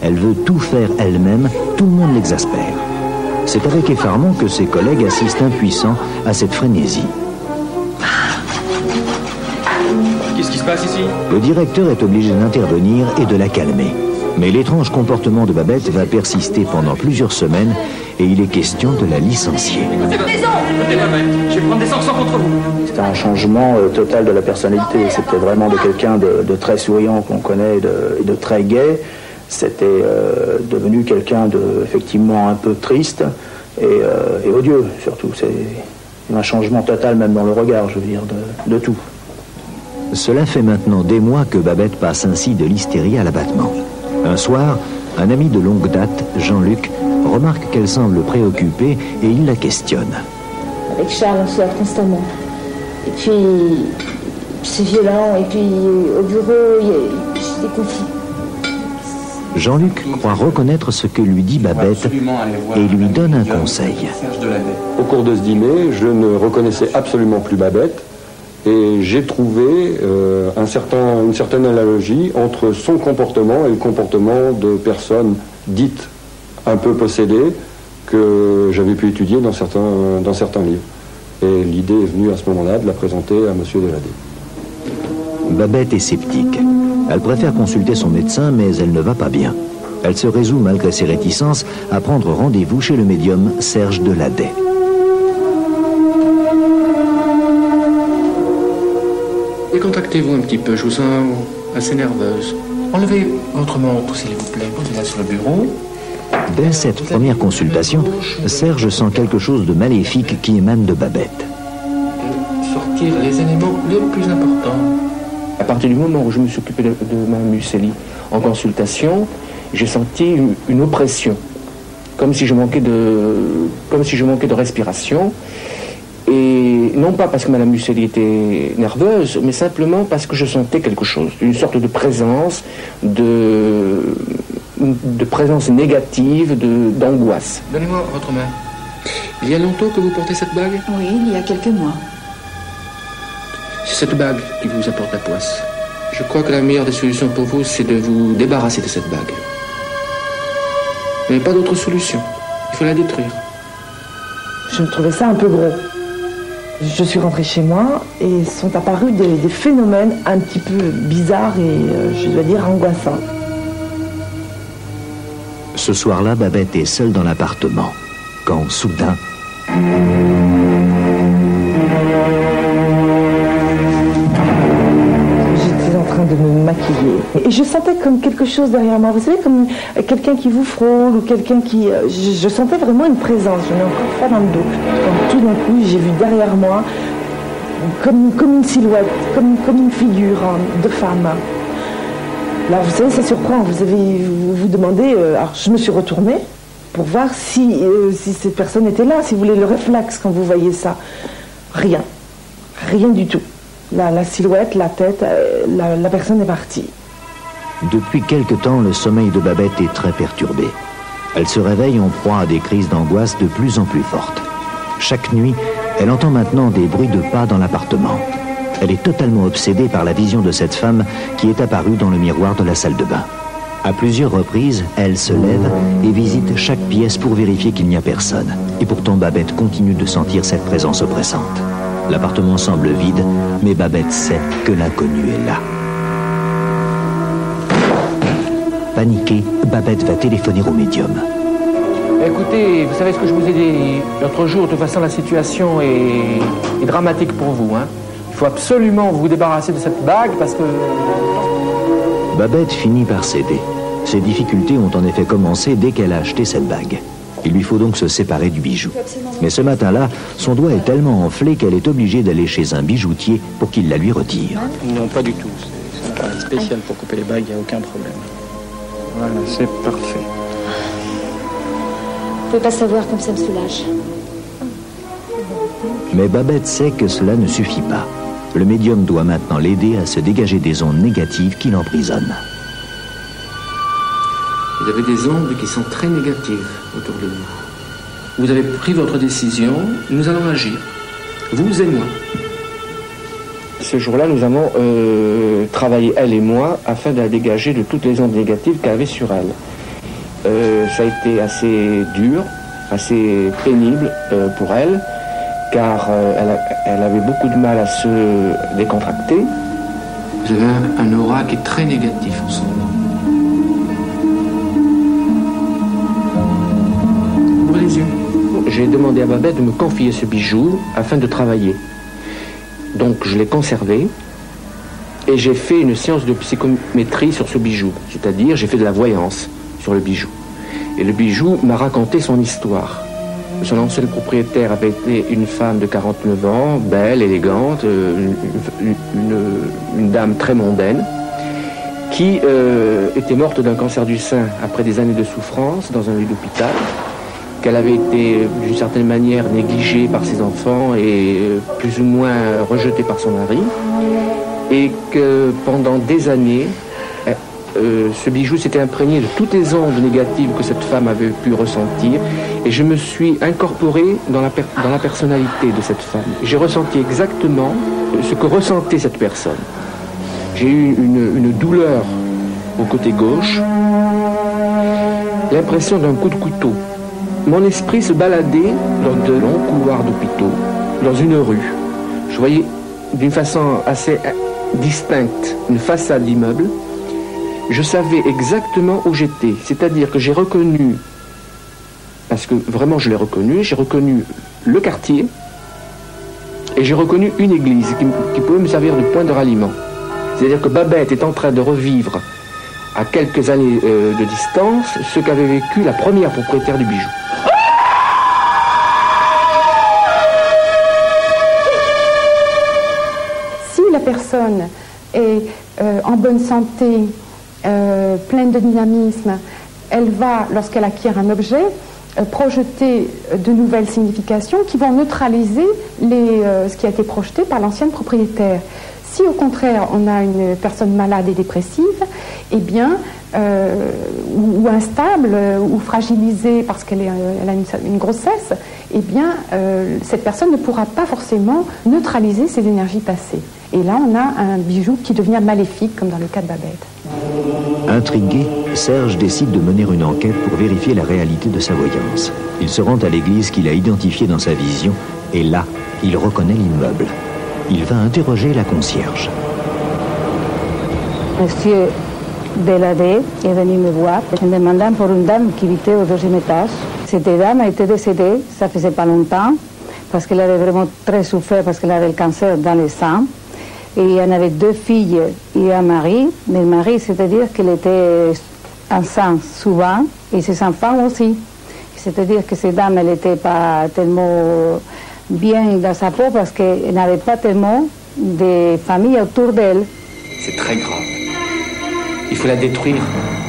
Elle veut tout faire elle-même, tout le monde l'exaspère. C'est avec effarement que ses collègues assistent impuissants à cette frénésie. Qu'est-ce qui se passe ici? Le directeur est obligé d'intervenir et de la calmer. Mais l'étrange comportement de Babette va persister pendant plusieurs semaines et il est question de la licencier. Écoutez, Babette, je vais prendre des sanctions contre vous. C'était un changement total de la personnalité. C'était vraiment de quelqu'un de très souriant qu'on connaît et de très gai. C'était devenu quelqu'un de effectivement un peu triste et odieux surtout. C'est un changement total même dans le regard, je veux dire, de tout. Cela fait maintenant des mois que Babette passe ainsi de l'hystérie à l'abattement. Un soir, un ami de longue date, Jean-Luc, remarque qu'elle semble préoccupée et il la questionne. Avec Charles, on se lave constamment. Et puis, c'est violent. Et puis, au bureau, j'ai des conflits. Jean-Luc croit reconnaître ce que lui dit Babette et lui donne un conseil. Au cours de ce dîner, je ne reconnaissais absolument plus Babette et j'ai trouvé une certaine analogie entre son comportement et le comportement de personnes dites un peu possédées que j'avais pu étudier dans certains livres. Et l'idée est venue à ce moment-là de la présenter à M. Deladé. Babette est sceptique. Elle préfère consulter son médecin, mais elle ne va pas bien. Elle se résout, malgré ses réticences, à prendre rendez-vous chez le médium Serge Deladé. Décontractez-vous un petit peu, je vous sens assez nerveuse. Enlevez votre manteau, s'il vous plaît, posez-la sur le bureau. Dès cette première consultation, Serge sent quelque chose de maléfique qui émane de Babette. Sortir les éléments les plus importants. À partir du moment où je me suis occupé de Mme Museli en consultation, j'ai senti une oppression, comme si je manquais de respiration. Et non pas parce que Mme Museli était nerveuse, mais simplement parce que je sentais quelque chose, une sorte de présence, de présence négative, d'angoisse. Donnez-moi votre main. Il y a longtemps que vous portez cette bague? Oui, il y a quelques mois. C'est cette bague qui vous apporte la poisse. Je crois que la meilleure des solutions pour vous, c'est de vous débarrasser de cette bague. Il n'y a pas d'autre solution. Il faut la détruire. Je me trouvais ça un peu gros. Je suis rentrée chez moi et sont apparus des phénomènes un petit peu bizarres et, je dois dire, angoissants. Ce soir-là, Babette est seule dans l'appartement, quand soudain... J'étais en train de me maquiller. Et je sentais comme quelque chose derrière moi. Vous savez, comme quelqu'un qui vous frôle ou quelqu'un qui... Je sentais vraiment une présence. Je n'ai encore pas dans le dos. Quand tout d'un coup, j'ai vu derrière moi comme une silhouette, comme une figure de femme. Alors vous savez, ça surprend. Vous vous demandez... alors je me suis retournée pour voir si cette personne était là, si vous voulez le réflexe quand vous voyez ça. Rien. Rien du tout. La silhouette, la tête, la personne est partie. Depuis quelque temps, le sommeil de Babette est très perturbé. Elle se réveille en proie à des crises d'angoisse de plus en plus fortes. Chaque nuit, elle entend maintenant des bruits de pas dans l'appartement. Elle est totalement obsédée par la vision de cette femme qui est apparue dans le miroir de la salle de bain. À plusieurs reprises, elle se lève et visite chaque pièce pour vérifier qu'il n'y a personne. Et pourtant, Babette continue de sentir cette présence oppressante. L'appartement semble vide, mais Babette sait que l'inconnu est là. Paniquée, Babette va téléphoner au médium. Écoutez, vous savez ce que je vous ai dit l'autre jour, de toute façon la situation est dramatique pour vous. Hein. Il faut absolument vous débarrasser de cette bague parce que... Babette finit par céder. Ses difficultés ont en effet commencé dès qu'elle a acheté cette bague. Il lui faut donc se séparer du bijou. Mais ce matin-là, son doigt est tellement enflé qu'elle est obligée d'aller chez un bijoutier pour qu'il la lui retire. Non, pas du tout. C'est un appareil spécial pour couper les bagues, il n'y a aucun problème. Voilà, c'est parfait. Vous pouvez pas savoir comme ça me soulage. Mais Babette sait que cela ne suffit pas. Le médium doit maintenant l'aider à se dégager des ondes négatives qui l'emprisonnent. Vous avez des ondes qui sont très négatives autour de vous. Vous avez pris votre décision, nous allons agir. Vous et moi. Ce jour-là, nous avons travaillé, elle et moi, afin de la dégager de toutes les ondes négatives qu'elle avait sur elle. Ça a été assez dur, assez pénible pour elle, car elle avait beaucoup de mal à se décontracter. Vous avez un aura qui est très négatif en ce moment. Ouvrez les yeux. J'ai demandé à Babette de me confier ce bijou afin de travailler. Donc je l'ai conservé et j'ai fait une séance de psychométrie sur ce bijou, c'est-à-dire j'ai fait de la voyance sur le bijou. Et le bijou m'a raconté son histoire. Son ancienne propriétaire avait été une femme de 49 ans, belle, élégante, une dame très mondaine, qui était morte d'un cancer du sein après des années de souffrance dans un lit d'hôpital, qu'elle avait été d'une certaine manière négligée par ses enfants et plus ou moins rejetée par son mari, et que pendant des années, ce bijou s'était imprégné de toutes les ondes négatives que cette femme avait pu ressentir, et je me suis incorporé dans la personnalité de cette femme. J'ai ressenti exactement ce que ressentait cette personne. J'ai eu une douleur au côté gauche, l'impression d'un coup de couteau. Mon esprit se baladait dans de longs couloirs d'hôpitaux, dans une rue. Je voyais d'une façon assez distincte une façade d'immeuble. Je savais exactement où j'étais, c'est-à-dire que j'ai reconnu, parce que vraiment je l'ai reconnu, j'ai reconnu le quartier et j'ai reconnu une église qui pouvait me servir de point de ralliement. C'est-à-dire que Babette est en train de revivre à quelques années de distance ce qu'avait vécu la première propriétaire du bijou. Si la personne est en bonne santé, pleine de dynamisme, elle va, lorsqu'elle acquiert un objet, projeter de nouvelles significations qui vont neutraliser ce qui a été projeté par l'ancienne propriétaire. Si au contraire on a une personne malade et dépressive, eh bien, ou instable, ou fragilisée parce qu'elle a une grossesse, eh bien, cette personne ne pourra pas forcément neutraliser ses énergies passées. Et là, on a un bijou qui devient maléfique, comme dans le cas de Babette. Intrigué, Serge décide de mener une enquête pour vérifier la réalité de sa voyance. Il se rend à l'église qu'il a identifiée dans sa vision, et là, il reconnaît l'immeuble. Il va interroger la concierge. Monsieur Deladé est venu me voir en demandant pour une dame qui habitait au deuxième étage. Cette dame a été décédée, ça faisait pas longtemps, parce qu'elle avait vraiment très souffert, parce qu'elle avait le cancer dans le sang. Et elle avait 2 filles et un mari. Mais le mari, c'est-à-dire qu'elle était enceinte souvent, et ses enfants aussi. C'est-à-dire que cette dame, elle n'était pas tellement bien dans sa peau, parce qu'elle n'avait pas tellement de famille autour d'elle. C'est très grave. Il faut la détruire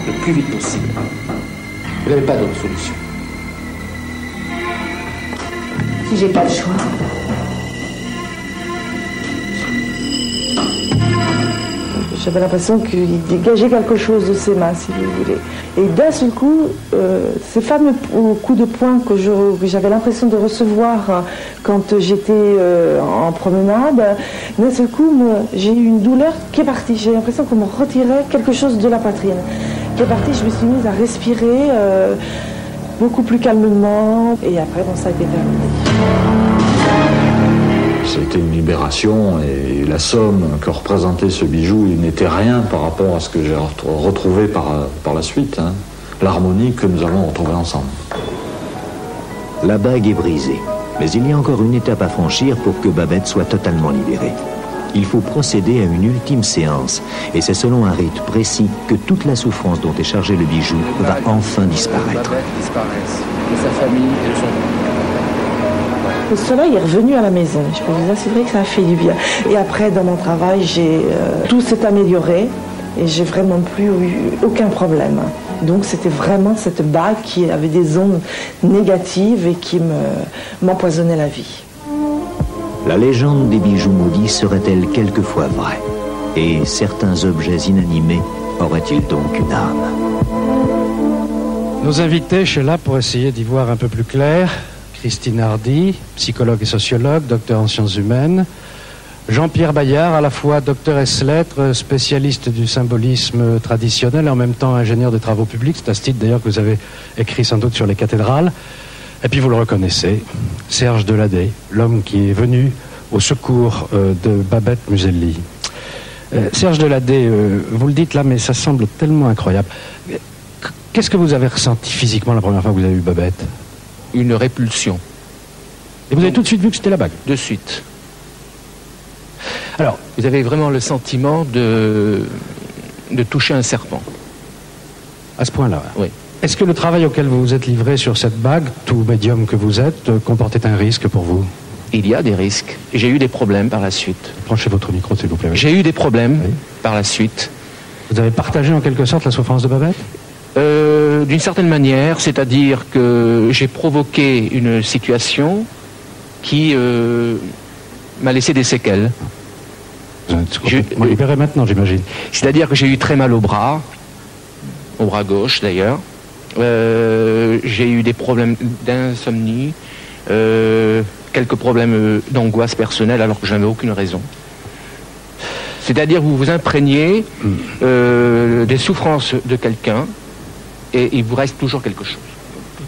le plus vite possible. Vous n'avez pas d'autre solution. Si j'ai pas le choix. J'avais l'impression qu'il dégageait quelque chose de ses mains, si vous voulez. Et d'un seul coup, ces fameux coups de poing que j'avais l'impression de recevoir quand j'étais en promenade, d'un seul coup, j'ai eu une douleur qui est partie. J'ai l'impression qu'on me retirait quelque chose de la poitrine. Qui est partie, je me suis mise à respirer beaucoup plus calmement. Et après, bon, ça a été terminé. C'était une libération et la somme que représentait ce bijou, il n'était rien par rapport à ce que j'ai retrouvé par la suite, hein. L'harmonie que nous avons retrouvée ensemble. La bague est brisée, mais il y a encore une étape à franchir pour que Babette soit totalement libérée. Il faut procéder à une ultime séance, et c'est selon un rite précis que toute la souffrance dont est chargé le bijou va enfin disparaître. Babette disparaisse, de sa famille et de son... Le soleil est revenu à la maison. Je peux vous assurer que ça a fait du bien. Et après, dans mon travail, tout s'est amélioré et j'ai vraiment plus eu aucun problème. Donc c'était vraiment cette bague qui avait des ondes négatives et qui m'empoisonnait la vie. La légende des bijoux maudits serait-elle quelquefois vraie? Et certains objets inanimés auraient-ils donc une âme? Nos invités, Sheila, pour essayer d'y voir un peu plus clair: Christine Hardy, psychologue et sociologue, docteur en sciences humaines. Jean-Pierre Bayard, à la fois docteur ès-lettres, spécialiste du symbolisme traditionnel et en même temps ingénieur des travaux publics. C'est un style d'ailleurs que vous avez écrit sans doute sur les cathédrales. Et puis vous le reconnaissez, Serge Deladé, l'homme qui est venu au secours de Babette Muselli. Serge Deladé, vous le dites là, mais ça semble tellement incroyable. Qu'est-ce que vous avez ressenti physiquement la première fois que vous avez vu Babette? Une répulsion. Et vous avez tout de suite vu que c'était la bague? De suite. Alors, vous avez vraiment le sentiment de toucher un serpent. À ce point-là? Oui. Est-ce que le travail auquel vous vous êtes livré sur cette bague, tout médium que vous êtes, comportait un risque pour vous? Il y a des risques. J'ai eu des problèmes par la suite. Branchez votre micro, s'il vous plaît. J'ai eu des problèmes par la suite. Vous avez partagé en quelque sorte la souffrance de Babette? D'une certaine manière, c'est-à-dire que j'ai provoqué une situation qui m'a laissé des séquelles. Vous êtes complètement libéré maintenant, j'imagine. C'est-à-dire que j'ai eu très mal au bras gauche d'ailleurs. J'ai eu des problèmes d'insomnie, quelques problèmes d'angoisse personnelle alors que je n'avais aucune raison. C'est-à-dire que vous vous imprégnez des souffrances de quelqu'un et il vous reste toujours quelque chose.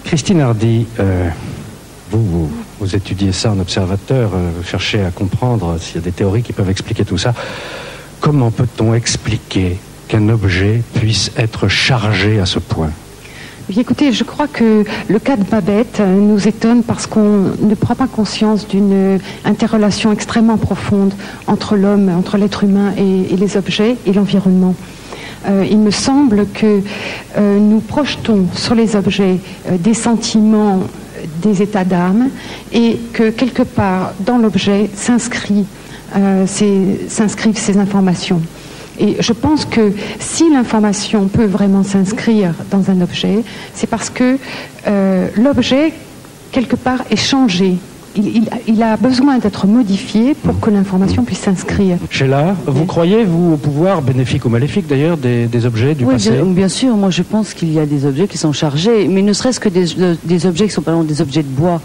Christine Hardy, vous étudiez ça en observateur, vous cherchez à comprendre s'il y a des théories qui peuvent expliquer tout ça. Comment peut-on expliquer qu'un objet puisse être chargé à ce point? Écoutez, je crois que le cas de Babette nous étonne parce qu'on ne prend pas conscience d'une interrelation extrêmement profonde entre l'homme, entre l'être humain et les objets et l'environnement. Il me semble que nous projetons sur les objets des sentiments, des états d'âme, et que quelque part dans l'objet s'inscrivent ces informations. Et je pense que si l'information peut vraiment s'inscrire dans un objet, c'est parce que l'objet, quelque part, est changé. Il a besoin d'être modifié pour que l'information puisse s'inscrire. Sheila, vous croyez, vous, au pouvoir bénéfique ou maléfique d'ailleurs des objets du passé? Bien sûr, moi je pense qu'il y a des objets qui sont chargés, mais ne serait-ce que des objets qui sont par exemple des objets de bois,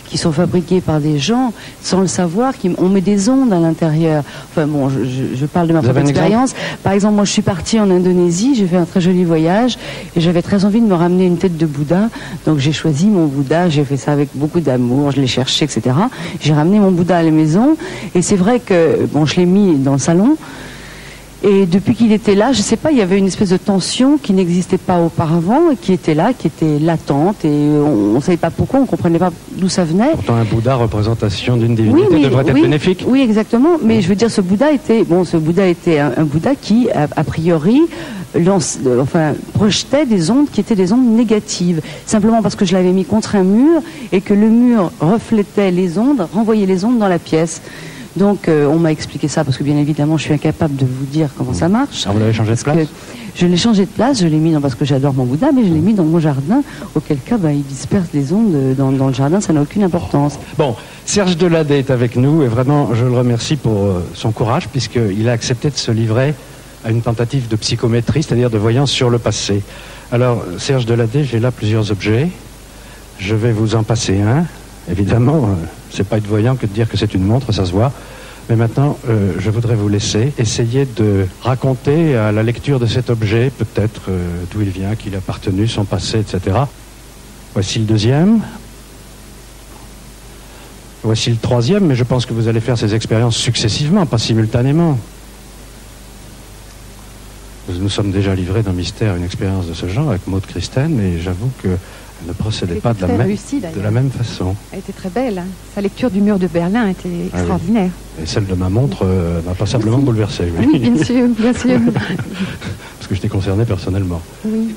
qui sont fabriqués par des gens sans le savoir, on met des ondes à l'intérieur. Enfin bon, je parle de ma propre expérience. Par exemple, moi je suis partie en Indonésie, j'ai fait un très joli voyage et j'avais très envie de me ramener une tête de Bouddha. Donc j'ai choisi mon Bouddha, j'ai fait ça avec beaucoup d'amour, je l'ai cherché, etc. J'ai ramené mon Bouddha à la maison et c'est vrai que bon, je l'ai mis dans le salon. Et depuis qu'il était là, je ne sais pas, il y avait une espèce de tension qui n'existait pas auparavant, et qui était là, qui était latente, et on ne savait pas pourquoi, on ne comprenait pas d'où ça venait. Pourtant, un Bouddha, représentation d'une divinité, devrait être bénéfique. Oui, exactement. Mais je veux dire, ce Bouddha était un Bouddha qui, a priori, projetait des ondes qui étaient des ondes négatives. Simplement parce que je l'avais mis contre un mur, et que le mur reflétait les ondes, renvoyait les ondes dans la pièce. Donc on m'a expliqué ça parce que bien évidemment je suis incapable de vous dire comment ça marche. Vous l'avez changé de place? Je l'ai changé de place, je l'ai mis parce que j'adore mon Bouddha, mais je l'ai mis dans mon jardin, auquel cas il disperse les ondes dans le jardin, ça n'a aucune importance. Bon, Serge Deladé est avec nous et vraiment je le remercie pour son courage puisqu'il a accepté de se livrer à une tentative de psychométrie, c'est-à-dire de voyance sur le passé. Alors, Serge Deladé, j'ai là plusieurs objets. Je vais vous en passer un. Évidemment, c'est pas être voyant que de dire que c'est une montre, ça se voit. Mais maintenant, je voudrais vous laisser essayer de raconter à la lecture de cet objet, peut-être d'où il vient, qui il a appartenu, son passé, etc. Voici le deuxième. Voici le troisième, mais je pense que vous allez faire ces expériences successivement, pas simultanément. Nous nous sommes déjà livrés d'un mystère, une expérience de ce genre avec Maud Christen, et j'avoue qu'elle ne procédait pas de la même façon. Elle était très belle. Hein. Sa lecture du mur de Berlin était extraordinaire. Oui. Et celle de ma montre m'a passablement bouleversé. Oui, bien sûr, bien sûr. Parce que j'étais concerné personnellement. Oui.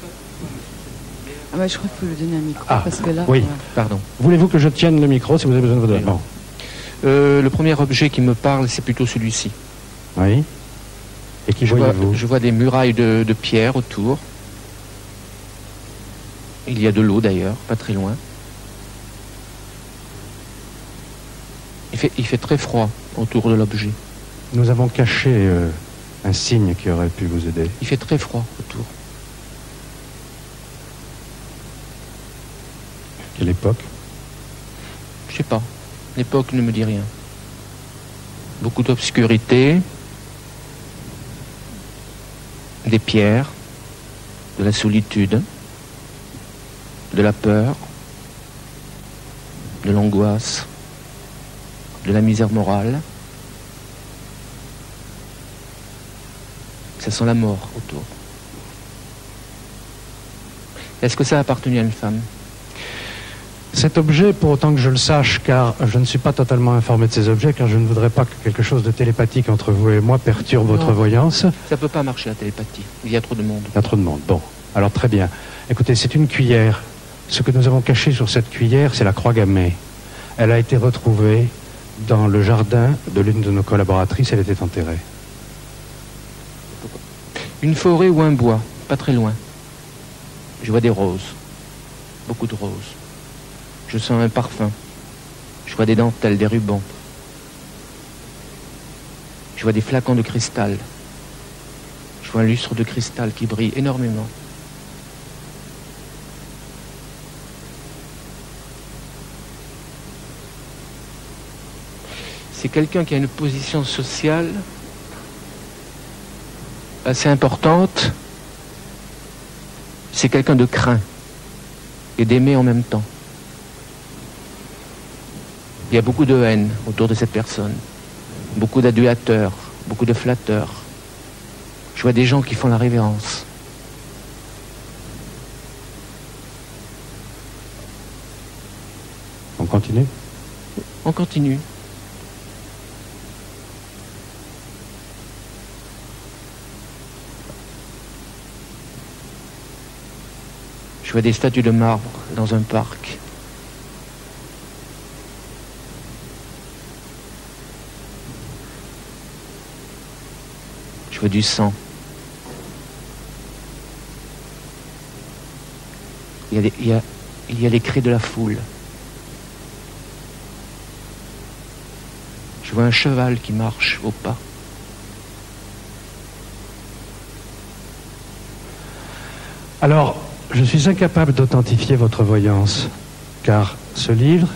Ah bah, je crois qu'il faut lui donner un micro, parce que là... Oui, pardon. Voulez-vous que je tienne le micro si vous avez besoin de votre... Bon. Le premier objet qui me parle, c'est plutôt celui-ci. Oui. Et qui voyez-vous? Je vois des murailles de pierre autour. Il y a de l'eau d'ailleurs, pas très loin. Il fait très froid autour de l'objet. Nous avons caché un signe qui aurait pu vous aider. Il fait très froid autour. Quelle époque? Je sais pas. L'époque ne me dit rien. Beaucoup d'obscurité, des pierres, de la solitude, de la peur, de l'angoisse, de la misère morale. Ça sent la mort autour. Est-ce que ça a appartenu à une femme? Cet objet, pour autant que je le sache, car je ne suis pas totalement informé de ces objets, car je ne voudrais pas que quelque chose de télépathique entre vous et moi perturbe votre voyance. Ça ne peut pas marcher la télépathie, il y a trop de monde. Il y a trop de monde, bon. Alors très bien. Écoutez, c'est une cuillère. Ce que nous avons caché sur cette cuillère, c'est la croix gammée. Elle a été retrouvée dans le jardin de l'une de nos collaboratrices, elle était enterrée. Une forêt ou un bois, pas très loin. Je vois des roses, beaucoup de roses. Je sens un parfum. Je vois des dentelles, des rubans. Je vois des flacons de cristal. Je vois un lustre de cristal qui brille énormément. C'est quelqu'un qui a une position sociale assez importante. C'est quelqu'un de craint et d'aimer en même temps. Il y a beaucoup de haine autour de cette personne, beaucoup d'adulateurs, beaucoup de flatteurs. Je vois des gens qui font la révérence. On continue? On continue. Je vois des statues de marbre dans un parc. Je vois du sang. Il y a les cris de la foule. Je vois un cheval qui marche au pas. Alors, je suis incapable d'authentifier votre voyance, car ce livre,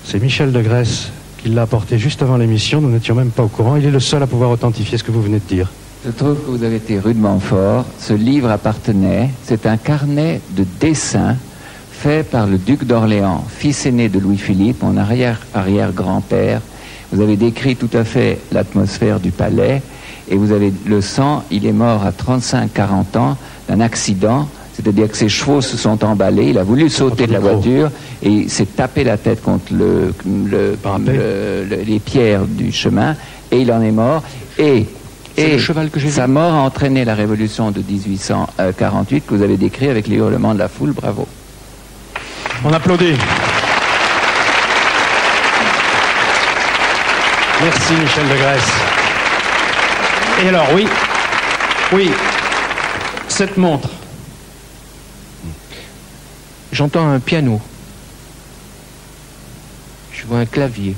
c'est Michel de Grèce qui l'a apporté juste avant l'émission, nous n'étions même pas au courant, il est le seul à pouvoir authentifier ce que vous venez de dire. Je trouve que vous avez été rudement fort. Ce livre appartenait, c'est un carnet de dessins fait par le duc d'Orléans, fils aîné de Louis-Philippe, mon arrière-grand-père. Vous avez décrit tout à fait l'atmosphère du palais, et vous avez le sang, il est mort à 35-40 ans d'un accident, c'est-à-dire que ses chevaux se sont emballés, il a voulu sauter de la voiture et il s'est tapé la tête contre les pierres du chemin et il en est mort. Et le cheval que j'ai vu. Sa mort a entraîné la révolution de 1848 que vous avez décrit avec les hurlements de la foule. Bravo. On applaudit. Merci Michel de Grèce. Et alors, oui, cette montre. J'entends un piano. Je vois un clavier.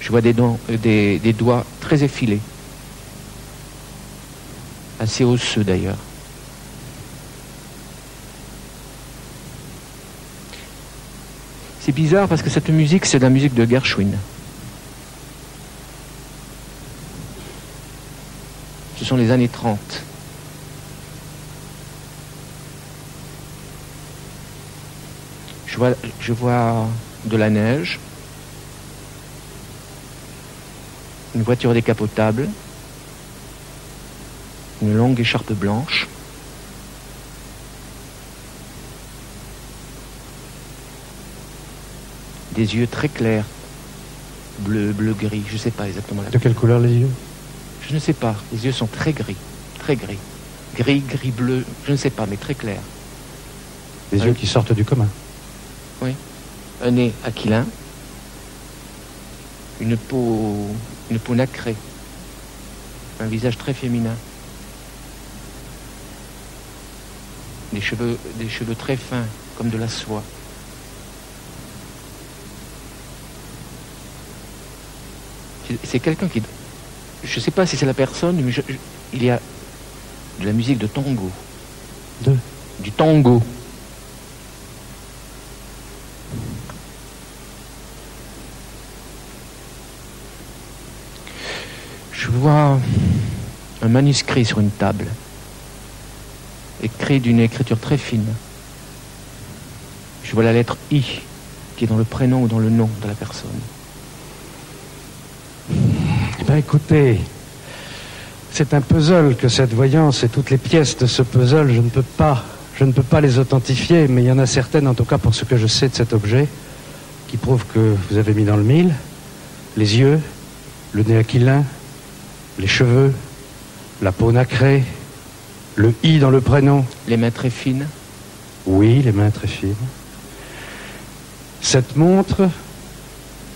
Je vois des doigts très effilés. assez osseux d'ailleurs. C'est bizarre parce que cette musique, c'est de la musique de Gershwin. Ce sont les années 30. Je vois de la neige, une voiture décapotable, une longue écharpe blanche, des yeux très clairs, bleu, gris, je ne sais pas exactement. De quelle couleur les yeux? Je ne sais pas, les yeux sont très gris, gris, bleu, je ne sais pas, mais très clairs. Des yeux qui sortent du commun. Oui, un nez aquilin, une peau nacrée, un visage très féminin, des cheveux très fins, comme de la soie. C'est quelqu'un qui... Je ne sais pas si c'est la personne, mais il y a de la musique de tango. Du tango. Je vois un manuscrit sur une table, écrit d'une écriture très fine. Je vois la lettre I, qui est dans le prénom ou dans le nom de la personne. Eh bien, écoutez, c'est un puzzle que cette voyance, et toutes les pièces de ce puzzle, je ne peux pas les authentifier, mais il y en a certaines, en tout cas pour ce que je sais de cet objet, qui prouvent que vous avez mis dans le mille les yeux, le nez aquilin, les cheveux, la peau nacrée, le I dans le prénom. Les mains très fines. Oui, les mains très fines. Cette montre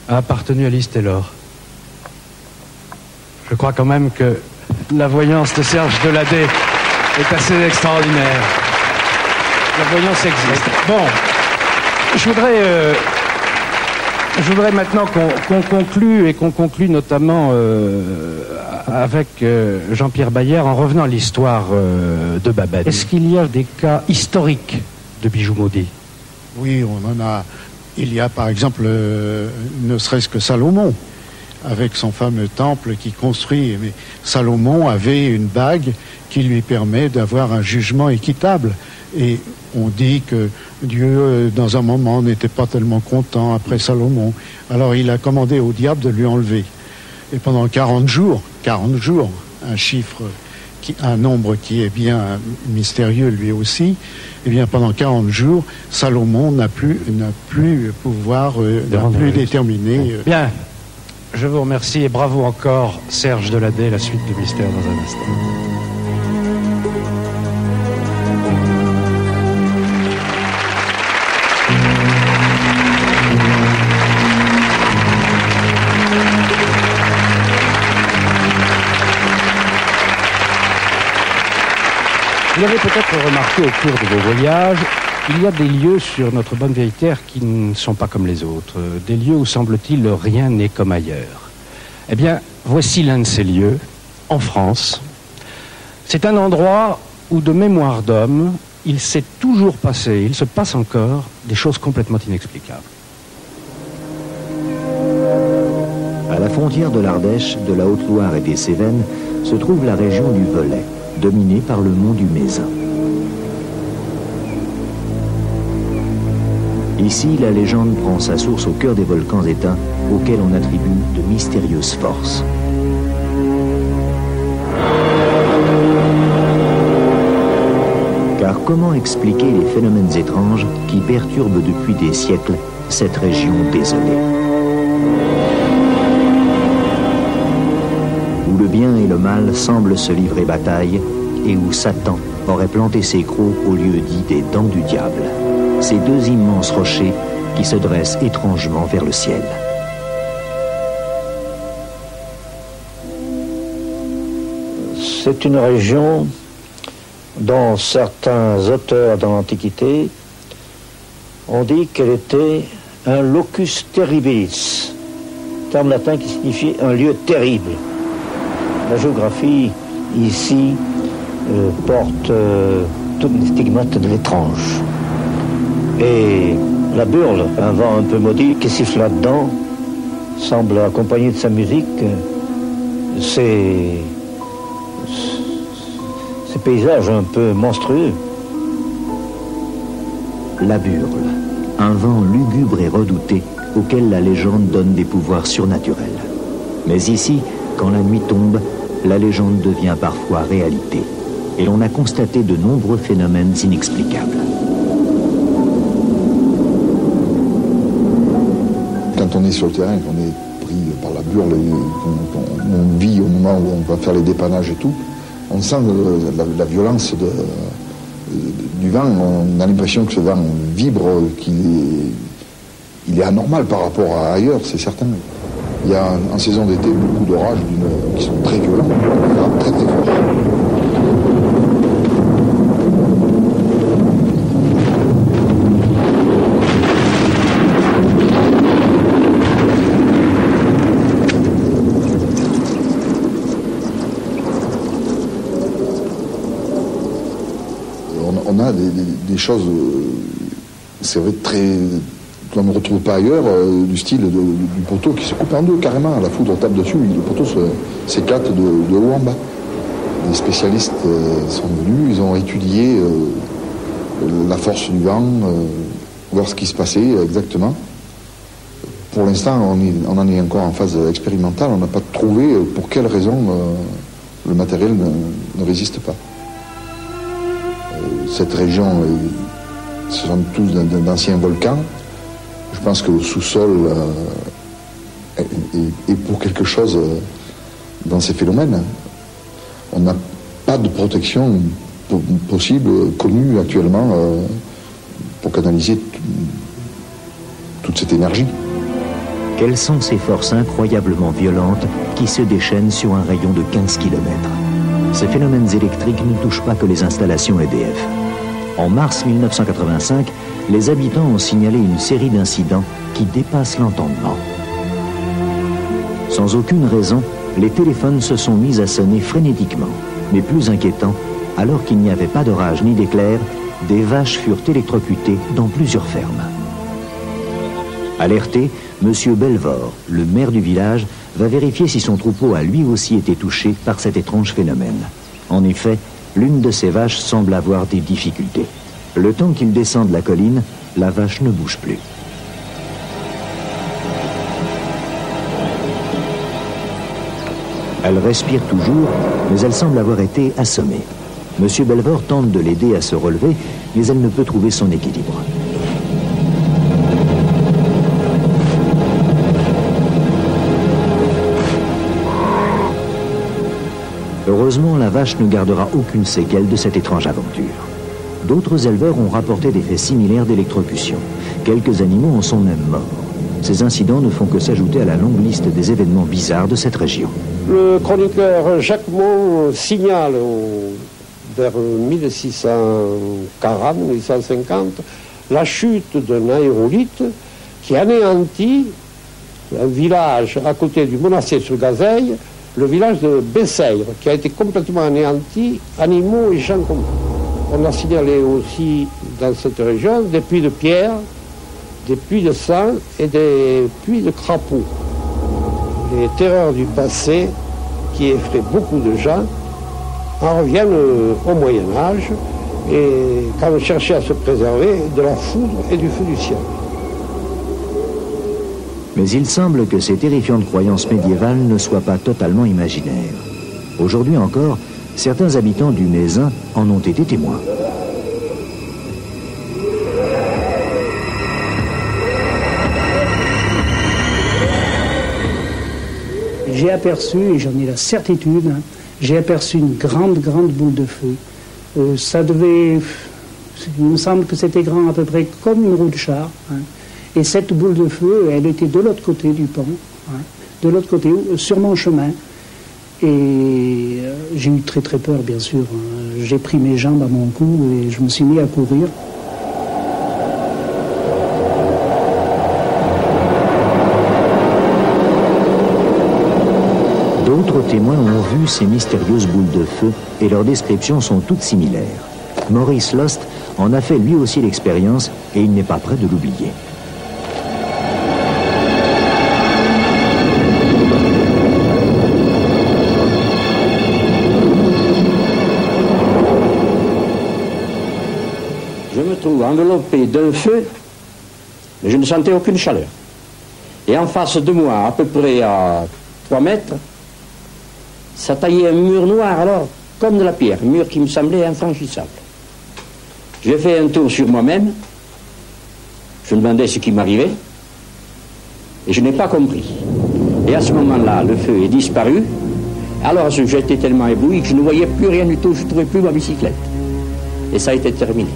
a appartenu à Lise Taylor. Je crois quand même que la voyance de Serge Deladé est assez extraordinaire. La voyance existe. Bon, je voudrais maintenant qu'on conclue, et qu'on conclue notamment avec Jean-Pierre Baillère en revenant à l'histoire de Babette. Est-ce qu'il y a des cas historiques de bijoux maudits? Oui, on en a. Il y a par exemple, ne serait-ce que Salomon, avec son fameux temple qu'il construit. Mais Salomon avait une bague qui lui permet d'avoir un jugement équitable. Et on dit que Dieu, dans un moment, n'était pas tellement content après Salomon. Alors il a commandé au diable de lui enlever. Et pendant 40 jours, un nombre qui est bien mystérieux lui aussi, et bien pendant 40 jours, Salomon n'a plus pouvoir, n'a plus déterminé. Bien, je vous remercie et bravo encore Serge Deladé, la suite du mystère dans un instant. Vous l'avez peut-être remarqué au cours de vos voyages, il y a des lieux sur notre bonne vieille terre qui ne sont pas comme les autres, des lieux où semble-t-il rien n'est comme ailleurs. Eh bien, voici l'un de ces lieux, en France. C'est un endroit où, de mémoire d'homme, il s'est toujours passé, il se passe encore, des choses complètement inexplicables. À la frontière de l'Ardèche, de la Haute-Loire et des Cévennes se trouve la région du Velay, dominée par le mont du Mézin. Ici, la légende prend sa source au cœur des volcans éteints auxquels on attribue de mystérieuses forces. Car comment expliquer les phénomènes étranges qui perturbent depuis des siècles cette région désolée? Où le bien et le mal semblent se livrer bataille et où Satan aurait planté ses crocs au lieu dit des dents du diable. Ces deux immenses rochers qui se dressent étrangement vers le ciel. C'est une région dont certains auteurs dans l'Antiquité ont dit qu'elle était un locus terribilis, terme latin qui signifie un lieu terrible. La géographie ici porte toutes les stigmates de l'étrange. Et la burle, un vent un peu maudit qui siffle là-dedans, semble accompagné de sa musique ces paysages un peu monstrueux. La burle, un vent lugubre et redouté auquel la légende donne des pouvoirs surnaturels. Mais ici, quand la nuit tombe, la légende devient parfois réalité. Et l'on a constaté de nombreux phénomènes inexplicables. Quand on est sur le terrain, qu'on est pris par la burle, qu'on vit au moment où on va faire les dépannages et tout, on sent la violence du vent. On a l'impression que ce vent vibre, il est anormal par rapport à ailleurs, c'est certain. Il y a en saison d'été beaucoup d'orages qui sont très violents, très très forts. On a des choses, c'est vrai, qu'on ne retrouve pas ailleurs, du style du poteau qui se coupe en deux carrément, la foudre tape dessus, le poteau s'éclate de haut en bas. Les spécialistes sont venus, ils ont étudié la force du vent, voir ce qui se passait exactement. Pour l'instant, on en est encore en phase expérimentale, on n'a pas trouvé pour quelle raison le matériel ne résiste pas. Cette région, ce sont tous d'anciens volcans. Je pense que le sous-sol est pour quelque chose dans ces phénomènes. On n'a pas de protection possible, connue actuellement, pour canaliser toute cette énergie. Quelles sont ces forces incroyablement violentes qui se déchaînent sur un rayon de 15 km? Ces phénomènes électriques ne touchent pas que les installations EDF. En mars 1985, les habitants ont signalé une série d'incidents qui dépassent l'entendement. Sans aucune raison, les téléphones se sont mis à sonner frénétiquement. Mais plus inquiétant, alors qu'il n'y avait pas d'orage ni d'éclairs, des vaches furent électrocutées dans plusieurs fermes. Alerté, M. Belvor, le maire du village, va vérifier si son troupeau a lui aussi été touché par cet étrange phénomène. En effet, l'une de ces vaches semble avoir des difficultés. Le temps qu'il descende la colline, la vache ne bouge plus. Elle respire toujours, mais elle semble avoir été assommée. M. Belvor tente de l'aider à se relever, mais elle ne peut trouver son équilibre. Heureusement, la vache ne gardera aucune séquelle de cette étrange aventure. D'autres éleveurs ont rapporté des faits similaires d'électrocution. Quelques animaux en sont même morts. Ces incidents ne font que s'ajouter à la longue liste des événements bizarres de cette région. Le chroniqueur Jacques Mon signale vers 1640-1650 la chute d'un aérolithe qui anéantit un village à côté du Monastir-sur-Gazeille, le village de Bessèire, qui a été complètement anéanti, animaux et gens communs. On a signalé aussi dans cette région des puits de pierre, des puits de sang et des puits de crapauds. Les terreurs du passé qui effraient beaucoup de gens en reviennent au Moyen-Âge, et quand on cherchait à se préserver de la foudre et du feu du ciel. Mais il semble que ces terrifiantes croyances médiévales ne soient pas totalement imaginaires. Aujourd'hui encore, certains habitants du Mézin en ont été témoins. J'ai aperçu, et j'en ai la certitude, j'ai aperçu une grande boule de feu. Il me semble que c'était grand à peu près comme une roue de char. Et cette boule de feu, elle était de l'autre côté du pont, de l'autre côté, sur mon chemin. Et j'ai eu très peur, bien sûr. J'ai pris mes jambes à mon cou et je me suis mis à courir. D'autres témoins ont vu ces mystérieuses boules de feu et leurs descriptions sont toutes similaires. Maurice Lost en a fait lui aussi l'expérience et il n'est pas prêt de l'oublier. Je me trouve enveloppé d'un feu, mais je ne sentais aucune chaleur. Et en face de moi, à peu près à 3 mètres, ça taillait un mur noir, alors, comme de la pierre, un mur qui me semblait infranchissable. J'ai fait un tour sur moi-même, je me demandais ce qui m'arrivait, et je n'ai pas compris. Et à ce moment-là, le feu est disparu, alors j'étais tellement ébloui que je ne voyais plus rien du tout, je ne trouvais plus ma bicyclette. Et ça a été terminé.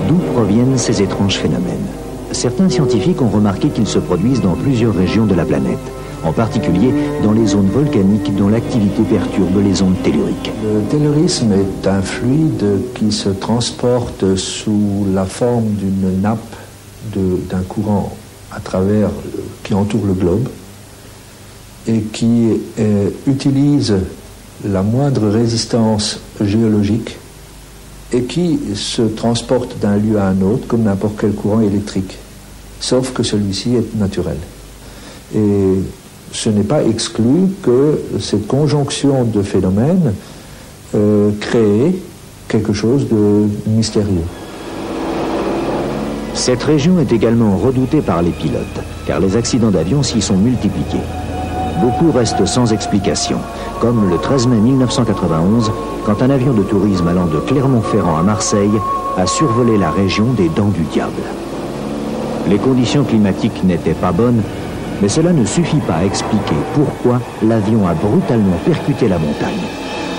D'où proviennent ces étranges phénomènes? Certains scientifiques ont remarqué qu'ils se produisent dans plusieurs régions de la planète, en particulier dans les zones volcaniques dont l'activité perturbe les ondes telluriques. Le tellurisme est un fluide qui se transporte sous la forme d'une nappe d'un courant à travers, qui entoure le globe et qui utilise la moindre résistance géologique et qui se transporte d'un lieu à un autre comme n'importe quel courant électrique, sauf que celui-ci est naturel. Et ce n'est pas exclu que cette conjonction de phénomènes crée quelque chose de mystérieux. Cette région est également redoutée par les pilotes, car les accidents d'avion s'y sont multipliés. Beaucoup restent sans explication, comme le 13 mai 1991, quand un avion de tourisme allant de Clermont-Ferrand à Marseille a survolé la région des Dents du Diable. Les conditions climatiques n'étaient pas bonnes, mais cela ne suffit pas à expliquer pourquoi l'avion a brutalement percuté la montagne,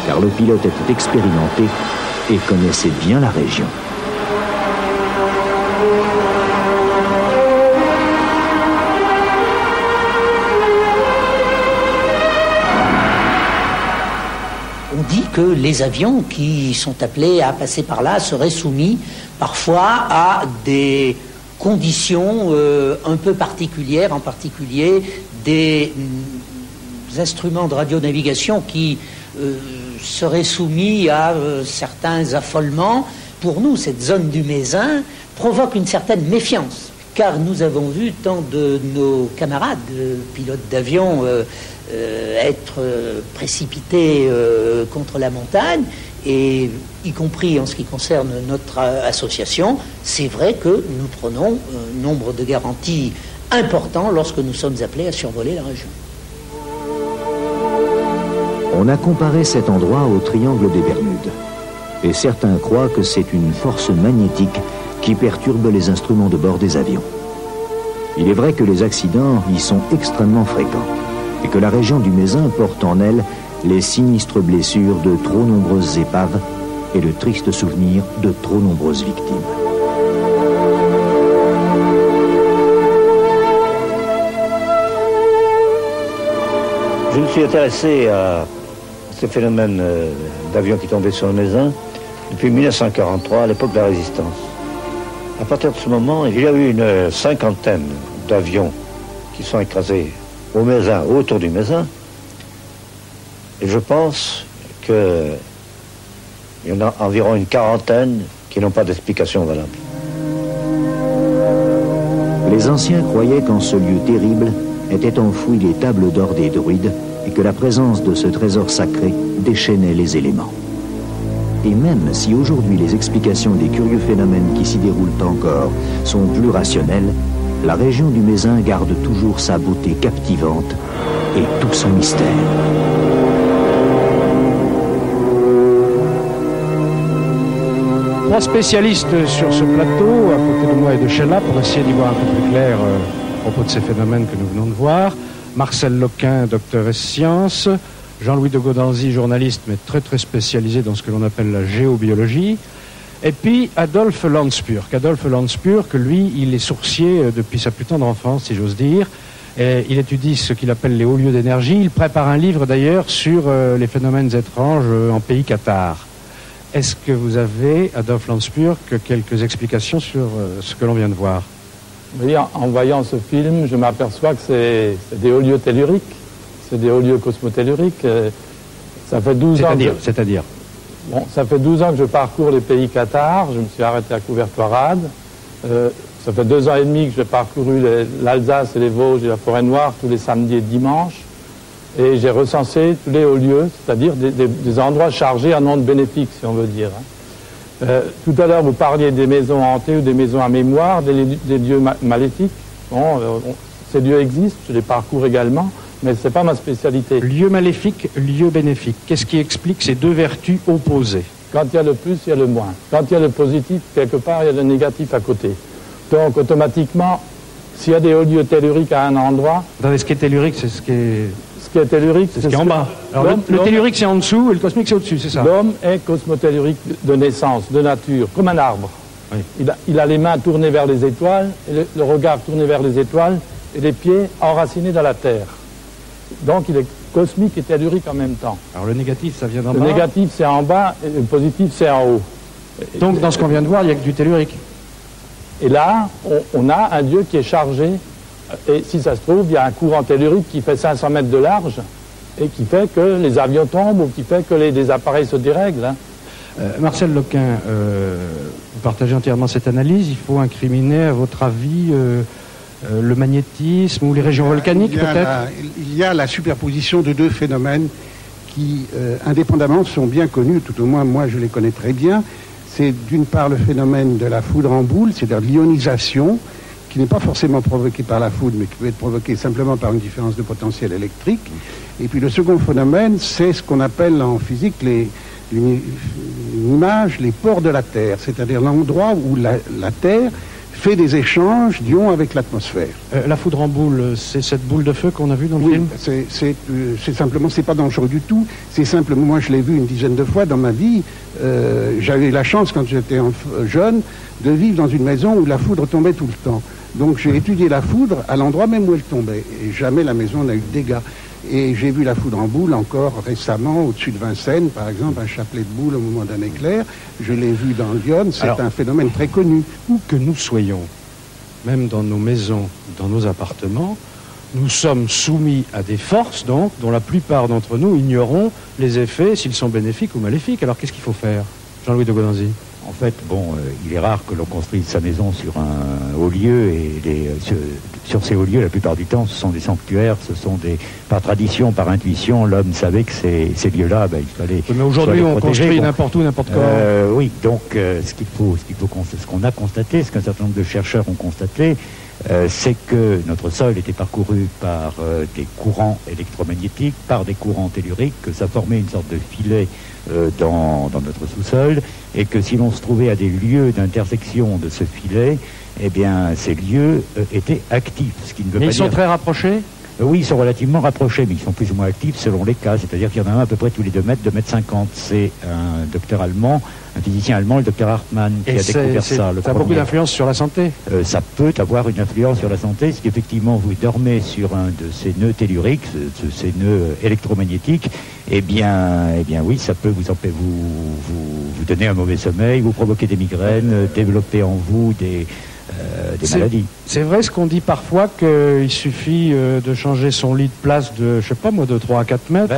car le pilote était expérimenté et connaissait bien la région. On dit que les avions qui sont appelés à passer par là seraient soumis parfois à des conditions un peu particulières, en particulier des instruments de radionavigation qui seraient soumis à certains affolements. Pour nous, cette zone du Mézin provoque une certaine méfiance, car nous avons vu tant de nos camarades pilotes d'avion être précipités contre la montagne, et y compris en ce qui concerne notre association. C'est vrai que nous prenons un nombre de garanties important lorsque nous sommes appelés à survoler la région. On a comparé cet endroit au triangle des Bermudes, et certains croient que c'est une force magnétique qui perturbe les instruments de bord des avions. Il est vrai que les accidents y sont extrêmement fréquents, et que la région du Mézin porte en elle les sinistres blessures de trop nombreuses épaves et le triste souvenir de trop nombreuses victimes. Je me suis intéressé à ce phénomène d'avions qui tombaient sur le Mézin depuis 1943, à l'époque de la Résistance. À partir de ce moment, il y a eu une cinquantaine d'avions qui sont écrasés au Mézin, autour du Mézin. Et je pense qu'il y en a environ une quarantaine qui n'ont pas d'explication valable. Les anciens croyaient qu'en ce lieu terrible étaient enfouies les tables d'or des druides et que la présence de ce trésor sacré déchaînait les éléments. Et même si aujourd'hui les explications des curieux phénomènes qui s'y déroulent encore sont plus rationnelles, la région du Mézin garde toujours sa beauté captivante et tout son mystère. Trois spécialistes sur ce plateau, à côté de moi et de Sheila, pour essayer d'y voir un peu plus clair à propos de ces phénomènes que nous venons de voir. Marcel Loquin, docteur ès sciences. Jean-Louis de Gaudanzy, journaliste, mais très très spécialisé dans ce que l'on appelle la géobiologie. Et puis Adolphe Landspurk. Adolphe Landspurk, lui, il est sourcier depuis sa plus tendre enfance, si j'ose dire. Et il étudie ce qu'il appelle les hauts lieux d'énergie. Il prépare un livre d'ailleurs sur les phénomènes étranges en pays cathare. Est-ce que vous avez, Adolphe Landspurk, quelques explications sur ce que l'on vient de voir? Oui, en voyant ce film, je m'aperçois que c'est des hauts lieux telluriques c'est des hauts lieux cosmotelluriques. Ça fait 12 ans. C'est-à-dire Bon, ça fait 12 ans que je parcours les pays cathares. Je me suis arrêté à Couvertoirade. Ça fait 2 ans et demi que j'ai parcouru l'Alsace et les Vosges et la Forêt Noire tous les samedis et dimanches. Et j'ai recensé tous les hauts lieux, c'est-à-dire des endroits chargés en ondes bénéfiques, si on veut dire. Tout à l'heure, vous parliez des maisons hantées ou des maisons à mémoire, des lieux maléfiques. Bon, ces lieux existent, je les parcours également, mais ce n'est pas ma spécialité. Lieu maléfique, lieu bénéfique. Qu'est-ce qui explique ces deux vertus opposées? Quand il y a le plus, il y a le moins. Quand il y a le positif, quelque part, il y a le négatif à côté. Donc, automatiquement, s'il y a des hauts lieux telluriques à un endroit... Attendez, ce qui est tellurique, c'est ce qui est... Ce qui est tellurique, c'est ce qui est en bas. Alors, le tellurique, c'est en dessous, et le cosmique, c'est au-dessus, c'est ça? L'homme est cosmotellurique de naissance, de nature, comme un arbre. Oui. Il a les mains tournées vers les étoiles, et le regard tourné vers les étoiles, et les pieds enracinés dans la terre. Donc, il est cosmique et tellurique en même temps. Alors, le négatif, ça vient d'en bas? Le négatif, c'est en bas, et le positif, c'est en haut. Donc, dans ce qu'on vient de voir, il n'y a que du tellurique. Et là, on a un lieu qui est chargé, et si ça se trouve, il y a un courant tellurique qui fait 500 mètres de large, et qui fait que les avions tombent, ou qui fait que les appareils se dérèglent. Hein. Marcel Loquin, vous partagez entièrement cette analyse. Il faut incriminer, à votre avis, le magnétisme ou les régions volcaniques, peut-être? Il y a la superposition de deux phénomènes qui, indépendamment, sont bien connus, tout au moins moi je les connais très bien. C'est d'une part le phénomène de la foudre en boule, c'est-à-dire l'ionisation, qui n'est pas forcément provoquée par la foudre, mais qui peut être provoquée simplement par une différence de potentiel électrique. Et puis le second phénomène, c'est ce qu'on appelle en physique une image, les pores de la Terre, c'est-à-dire l'endroit où la Terre fait des échanges d'ions avec l'atmosphère. La foudre en boule, c'est cette boule de feu qu'on a vue dans le film? C'est simplement, c'est pas dangereux du tout. C'est simplement, moi je l'ai vu une dizaine de fois dans ma vie. J'avais eu la chance, quand j'étais jeune, de vivre dans une maison où la foudre tombait tout le temps. Donc j'ai étudié la foudre à l'endroit même où elle tombait. Et jamais la maison n'a eu de dégâts. Et j'ai vu la foudre en boule encore récemment au-dessus de Vincennes, par exemple, un chapelet de boule au moment d'un éclair. Je l'ai vu dans l'Yonne, c'est un phénomène très connu. Où que nous soyons, même dans nos maisons, dans nos appartements, nous sommes soumis à des forces, donc, dont la plupart d'entre nous ignorons les effets, s'ils sont bénéfiques ou maléfiques. Alors qu'est-ce qu'il faut faire, Jean-Louis de Gaudensy? En fait, il est rare que l'on construise sa maison sur un haut lieu, et sur ces hauts lieux, la plupart du temps, ce sont des sanctuaires, par tradition, par intuition, l'homme savait que ces lieux-là, il fallait. Mais aujourd'hui, on construit n'importe où, n'importe quand. Oui, donc ce qu'on a constaté, ce qu'un certain nombre de chercheurs ont constaté, c'est que notre sol était parcouru par des courants électromagnétiques, par des courants telluriques, que ça formait une sorte de filet dans notre sous-sol, et que si l'on se trouvait à des lieux d'intersection de ce filet, eh bien, ces lieux étaient actifs. Ce qui ne veut mais pas ils sont très rapprochés? Oui, ils sont relativement rapprochés, mais ils sont plus ou moins actifs selon les cas. C'est-à-dire qu'il y en a un à peu près tous les 2 mètres, 2,50 mètres. C'est un docteur allemand, un physicien allemand, le docteur Hartmann, qui a découvert ça. Ça a beaucoup d'influence sur la santé? Ça peut avoir une influence sur la santé. Si effectivement vous dormez sur un de ces nœuds telluriques, ces nœuds électromagnétiques, eh bien oui, ça peut vous donner un mauvais sommeil, vous provoquer des migraines, développer en vous des maladies. C'est vrai ce qu'on dit parfois, qu'il suffit de changer son lit de place de, je sais pas moi, de 3 à 4 mètres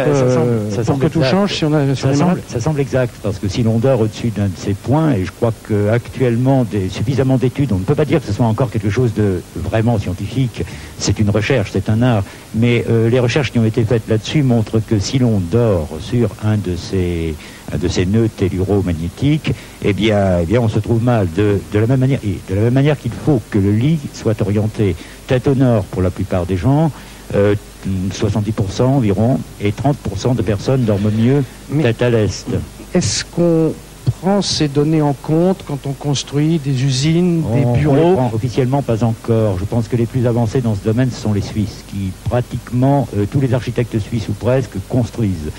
ça pour que tout change si on est malade. Ça semble exact, parce que si l'on dort au-dessus d'un de ces points, et je crois qu'actuellement, suffisamment d'études, on ne peut pas dire que ce soit encore quelque chose de vraiment scientifique, c'est une recherche, c'est un art, mais les recherches qui ont été faites là-dessus montrent que si l'on dort sur un de ces nœuds telluromagnétiques, eh bien on se trouve mal de la même manière qu'il faut que le lit soit orienté tête au nord pour la plupart des gens, 70% environ, et 30% de personnes dorment mieux tête à l'est. Est-ce qu'on prend ces données en compte quand on construit des usines, des bureaux? On les prend officiellement pas encore. Je pense que les plus avancés dans ce domaine, ce sont les Suisses, qui pratiquement, tous les architectes suisses ou presque, construisent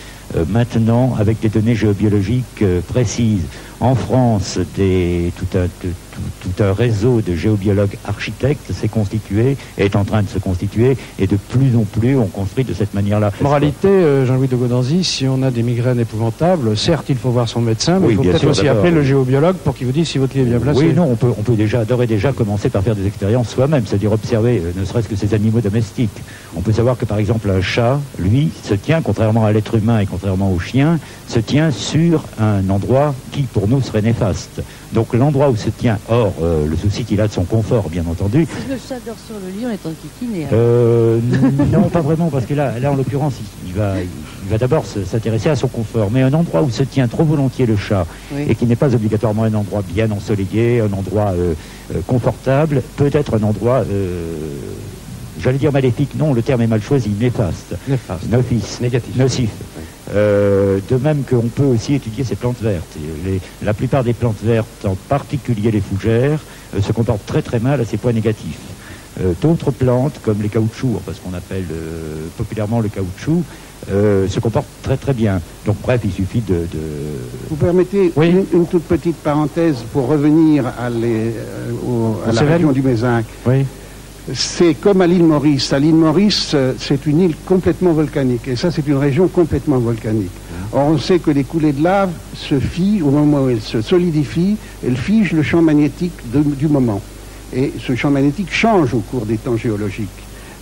maintenant avec des données géobiologiques précises. En France, tout un réseau de géobiologues architectes s'est constitué, est en train de se constituer, et de plus en plus on construit de cette manière-là. Moralité, Jean-Louis de Gaudanzy, si on a des migraines épouvantables, certes il faut voir son médecin, mais oui, il faut peut-être aussi appeler le géobiologue pour qu'il vous dise si votre lit est bien placé. Oui, non, on peut d'ores et déjà commencer par faire des expériences soi-même, c'est-à-dire observer ne serait-ce que ces animaux domestiques. On peut savoir que par exemple un chat, lui, se tient, contrairement à l'être humain et contrairement au chien, se tient sur un endroit qui pour nous serait néfaste. Donc l'endroit où se tient, le souci qu'il a de son confort, bien entendu. Si le chat dort sur le lit, on est en kikine. Non, pas vraiment, parce que là en l'occurrence, il va d'abord s'intéresser à son confort. Mais un endroit où se tient trop volontiers le chat, oui, et qui n'est pas obligatoirement un endroit bien ensoleillé, un endroit confortable, peut être un endroit... j'allais dire maléfique, non, le terme est mal choisi, néfaste. Nocif. Négatif. Nocif. De même qu'on peut aussi étudier ces plantes vertes. La plupart des plantes vertes, en particulier les fougères, se comportent très très mal à ces points négatifs. D'autres plantes, comme les caoutchoucs, parce qu'on appelle populairement le caoutchouc, se comportent très très bien. Donc bref, il suffit de... Vous permettez une toute petite parenthèse pour revenir à la région du Mézenc. Oui. C'est comme à l'île Maurice. À l'île Maurice, c'est une île complètement volcanique. Et ça, c'est une région complètement volcanique. Or, on sait que les coulées de lave se fient, au moment où elles se solidifient, elles figent le champ magnétique du moment. Et ce champ magnétique change au cours des temps géologiques.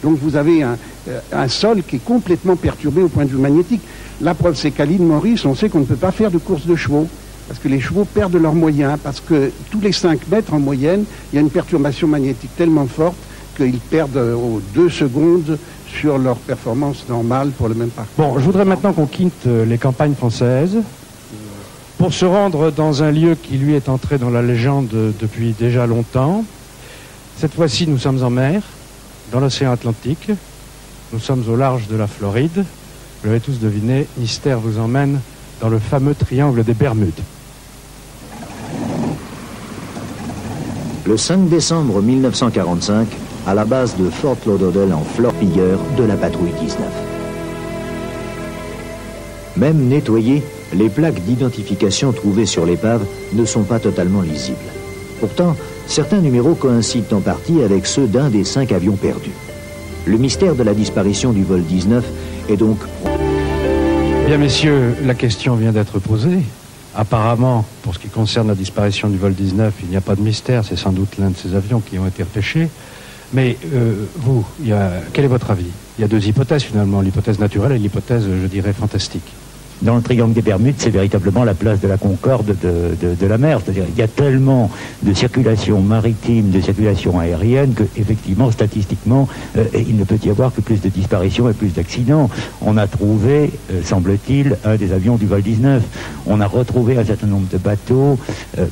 Donc, vous avez un sol qui est complètement perturbé au point de vue magnétique. La preuve, c'est qu'à l'île Maurice, on sait qu'on ne peut pas faire de course de chevaux. Parce que les chevaux perdent leurs moyens. Parce que tous les 5 mètres, en moyenne, il y a une perturbation magnétique tellement forte qu'ils perdent 2 secondes sur leur performance normale pour le même parcours. Bon, je voudrais maintenant qu'on quitte les campagnes françaises pour se rendre dans un lieu qui, lui, est entré dans la légende depuis déjà longtemps. Cette fois-ci, nous sommes en mer, dans l'océan Atlantique. Nous sommes au large de la Floride. Vous l'avez tous deviné, Mystère vous emmène dans le fameux triangle des Bermudes. Le 5 décembre 1945, à la base de Fort Lauderdale en Floride, de la patrouille 19. Même nettoyées, les plaques d'identification trouvées sur l'épave ne sont pas totalement lisibles. Pourtant, certains numéros coïncident en partie avec ceux d'un des 5 avions perdus. Le mystère de la disparition du vol 19 est donc... Bien, messieurs, la question vient d'être posée. Apparemment, pour ce qui concerne la disparition du vol 19, il n'y a pas de mystère. C'est sans doute l'un de ces avions qui ont été repêchés. Mais vous, quel est votre avis? Il y a 2 hypothèses finalement, l'hypothèse naturelle et l'hypothèse, je dirais, fantastique. Dans le triangle des Bermudes, c'est véritablement la place de la concorde de la mer. C'est-à-dire qu'il y a tellement de circulation maritime, de circulation aérienne, que effectivement, statistiquement, il ne peut y avoir que plus de disparitions et plus d'accidents. On a trouvé, semble-t-il, un des avions du vol 19. On a retrouvé un certain nombre de bateaux. Il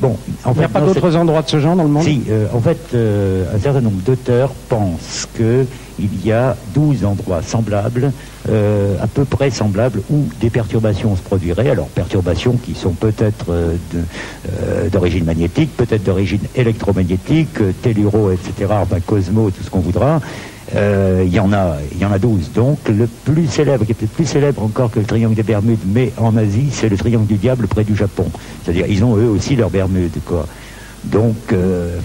n'y a pas d'autres endroits de ce genre dans le monde? Si, en fait, un certain nombre d'auteurs pensent que il y a 12 endroits semblables, à peu près semblables, où des perturbations se produiraient. Alors, perturbations qui sont peut-être d'origine magnétique, peut-être d'origine électromagnétique, telluro, etc., enfin Cosmo, tout ce qu'on voudra. Il y en a 12. Donc, le plus célèbre, qui est peut-être plus célèbre encore que le triangle des Bermudes, mais en Asie, c'est le triangle du diable près du Japon. C'est-à-dire, ils ont eux aussi leurs Bermudes, quoi. Donc,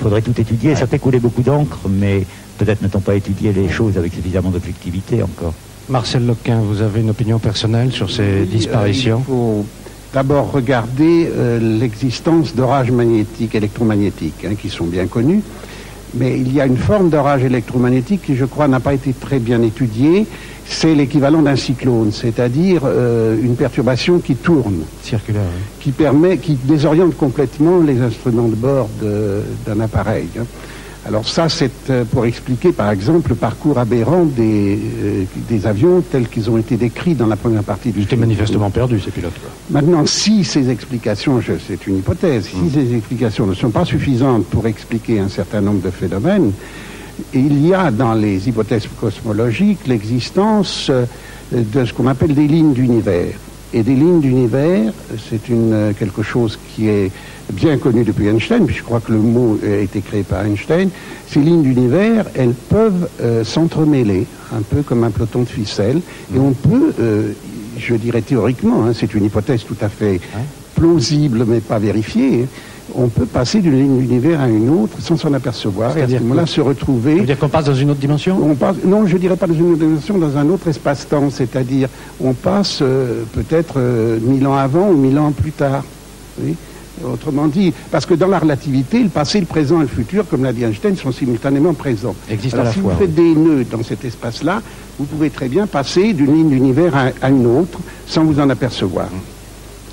faudrait tout étudier. Ça fait couler beaucoup d'encre, mais peut-être n'a-t-on pas étudié les choses avec suffisamment d'objectivité encore. Marcel Lequin, vous avez une opinion personnelle sur ces disparitions? Il faut d'abord regarder l'existence d'orages magnétiques, électromagnétiques, qui sont bien connus. Mais il y a une forme d'orage électromagnétique qui, je crois, n'a pas été très bien étudiée. C'est l'équivalent d'un cyclone, c'est-à-dire une perturbation qui tourne. Circulaire, oui. Qui désoriente complètement les instruments de bord d'un appareil. Alors ça, c'est pour expliquer, par exemple, le parcours aberrant des avions tels qu'ils ont été décrits dans la première partie du film. Ils étaient manifestement perdus, ces pilotes. Maintenant, si ces explications, c'est une hypothèse, si ces explications ne sont pas suffisantes pour expliquer un certain nombre de phénomènes, il y a dans les hypothèses cosmologiques l'existence de ce qu'on appelle des lignes d'univers. Et des lignes d'univers, c'est quelque chose qui est bien connu depuis Einstein, puis je crois que le mot a été créé par Einstein. Ces lignes d'univers, elles peuvent s'entremêler, un peu comme un peloton de ficelle, et on peut je dirais théoriquement, hein, c'est une hypothèse tout à fait plausible mais pas vérifiée, on peut passer d'une ligne d'univers à une autre sans s'en apercevoir et à ce moment-là se retrouver... Ça veut dire qu'on passe dans une autre dimension? Non, je ne dirais pas dans une autre dimension, dans un autre espace-temps, c'est-à-dire on passe peut-être 1000 ans avant ou 1000 ans plus tard. Oui. Autrement dit, parce que dans la relativité, le passé, le présent et le futur, comme l'a dit Einstein, sont simultanément présents. Existent Alors, à la si fois, vous faites des nœuds dans cet espace-là, vous pouvez très bien passer d'une ligne d'univers à une autre sans vous en apercevoir.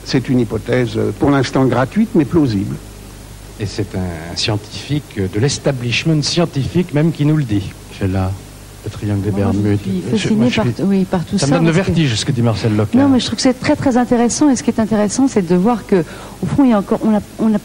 C'est une hypothèse pour l'instant gratuite mais plausible. Et c'est un scientifique de l'establishment scientifique même qui nous le dit. C'est là, le triangle des Bermudes. Je suis fasciné par tout ça. Ça me donne le vertige, ce que dit Marcel Locke. Non, mais je trouve que c'est très très intéressant. Et ce qui est intéressant, c'est de voir que, au fond, il y a encore, on a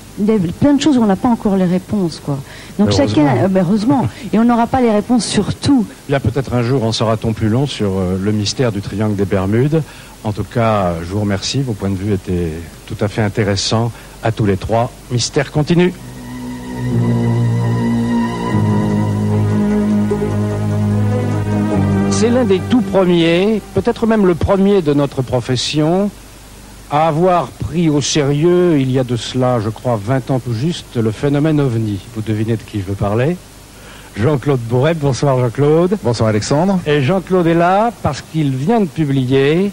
plein de choses où on n'a pas encore les réponses, quoi. Donc chacun, heureusement, et on n'aura pas les réponses sur tout. Il y a peut-être un jour, en saura-t-on plus long sur le mystère du triangle des Bermudes. En tout cas, je vous remercie. Vos points de vue étaient tout à fait intéressants à tous les trois. Mystère continue. C'est l'un des tout premiers, peut-être même le premier de notre profession, à avoir pris au sérieux, il y a de cela, je crois, 20 ans tout juste, le phénomène OVNI. Vous devinez de qui je veux parler? Jean-Claude Bourret. Bonsoir Jean-Claude. Bonsoir Alexandre. Et Jean-Claude est là parce qu'il vient de publier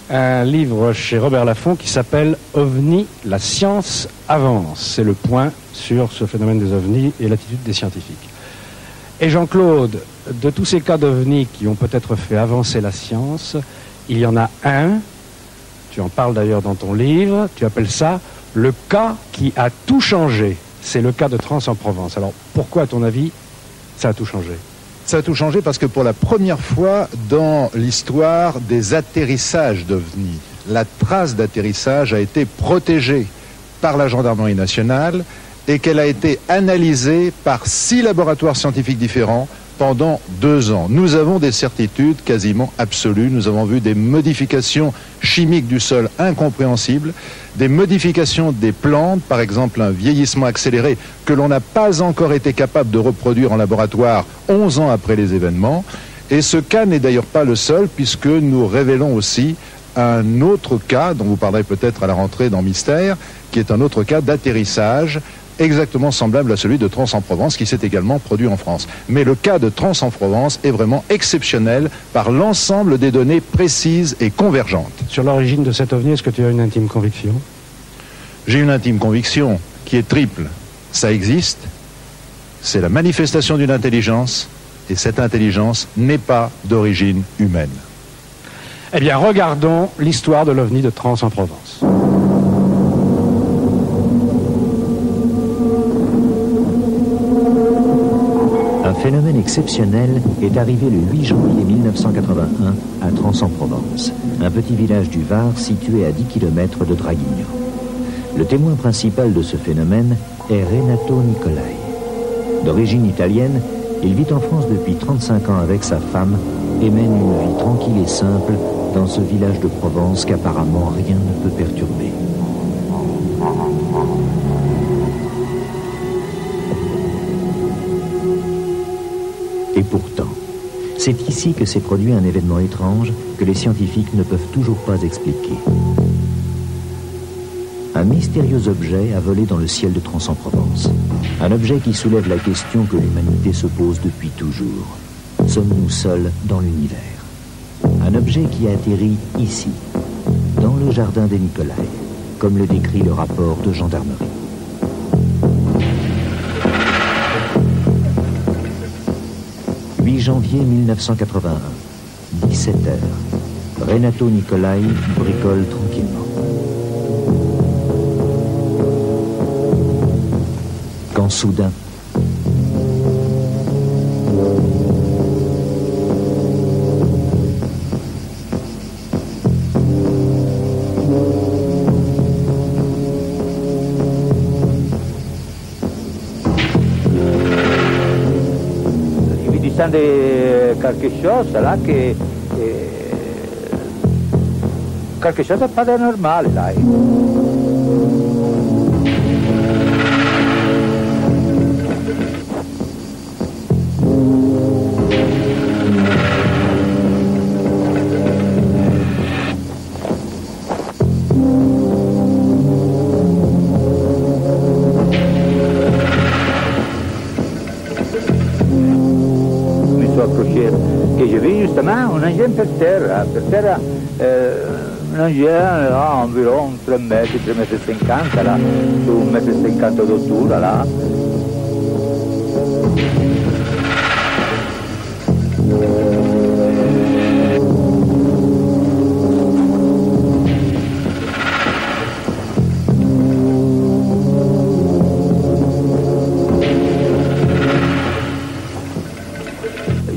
un livre chez Robert Laffont qui s'appelle OVNI, la science avance. C'est le point sur ce phénomène des OVNI et l'attitude des scientifiques. Et Jean-Claude, de tous ces cas d'OVNI qui ont peut-être fait avancer la science, il y en a un, tu en parles d'ailleurs dans ton livre, tu appelles ça le cas qui a tout changé. C'est le cas de Trans-en-Provence. Alors pourquoi, à ton avis, ça a tout changé? Ça a tout changé parce que pour la première fois dans l'histoire des atterrissages d'OVNI, la trace d'atterrissage a été protégée par la gendarmerie nationale et qu'elle a été analysée par 6 laboratoires scientifiques différents pendant 2 ans. Nous avons des certitudes quasiment absolues. Nous avons vu des modifications chimiques du sol incompréhensibles, des modifications des plantes, par exemple un vieillissement accéléré que l'on n'a pas encore été capable de reproduire en laboratoire 11 ans après les événements. Et ce cas n'est d'ailleurs pas le seul, puisque nous révélons aussi un autre cas, dont vous parlerez peut-être à la rentrée dans Mystère, qui est un autre cas d'atterrissage exactement semblable à celui de Trans-en-Provence qui s'est également produit en France. Mais le cas de Trans-en-Provence est vraiment exceptionnel par l'ensemble des données précises et convergentes. Sur l'origine de cet OVNI, est-ce que tu as une intime conviction? J'ai une intime conviction qui est triple. Ça existe, c'est la manifestation d'une intelligence, et cette intelligence n'est pas d'origine humaine. Eh bien, regardons l'histoire de l'OVNI de Trans-en-Provence. Un phénomène exceptionnel est arrivé le 8 janvier 1981 à Trans-en-Provence, un petit village du Var situé à 10 km de Draguignan. Le témoin principal de ce phénomène est Renato Nicolai. D'origine italienne, il vit en France depuis 35 ans avec sa femme et mène une vie tranquille et simple dans ce village de Provence qu'apparemment rien ne peut perturber. Et pourtant, c'est ici que s'est produit un événement étrange que les scientifiques ne peuvent toujours pas expliquer. Un mystérieux objet a volé dans le ciel de Trans-en-Provence. Un objet qui soulève la question que l'humanité se pose depuis toujours. Sommes-nous seuls dans l'univers? Un objet qui a atterri ici, dans le jardin des Nicolai, comme le décrit le rapport de gendarmerie. « 8 janvier 1981, 17h. Renato Nicolai bricole tranquillement. Quand soudain, de quelque chose là que quelque chose de pas de normal là. que j'ai vu justement un engin per terra, un engin là, environ 3 mètres, 3 mètres 50 là, su 1 mètre 50 d'altura là.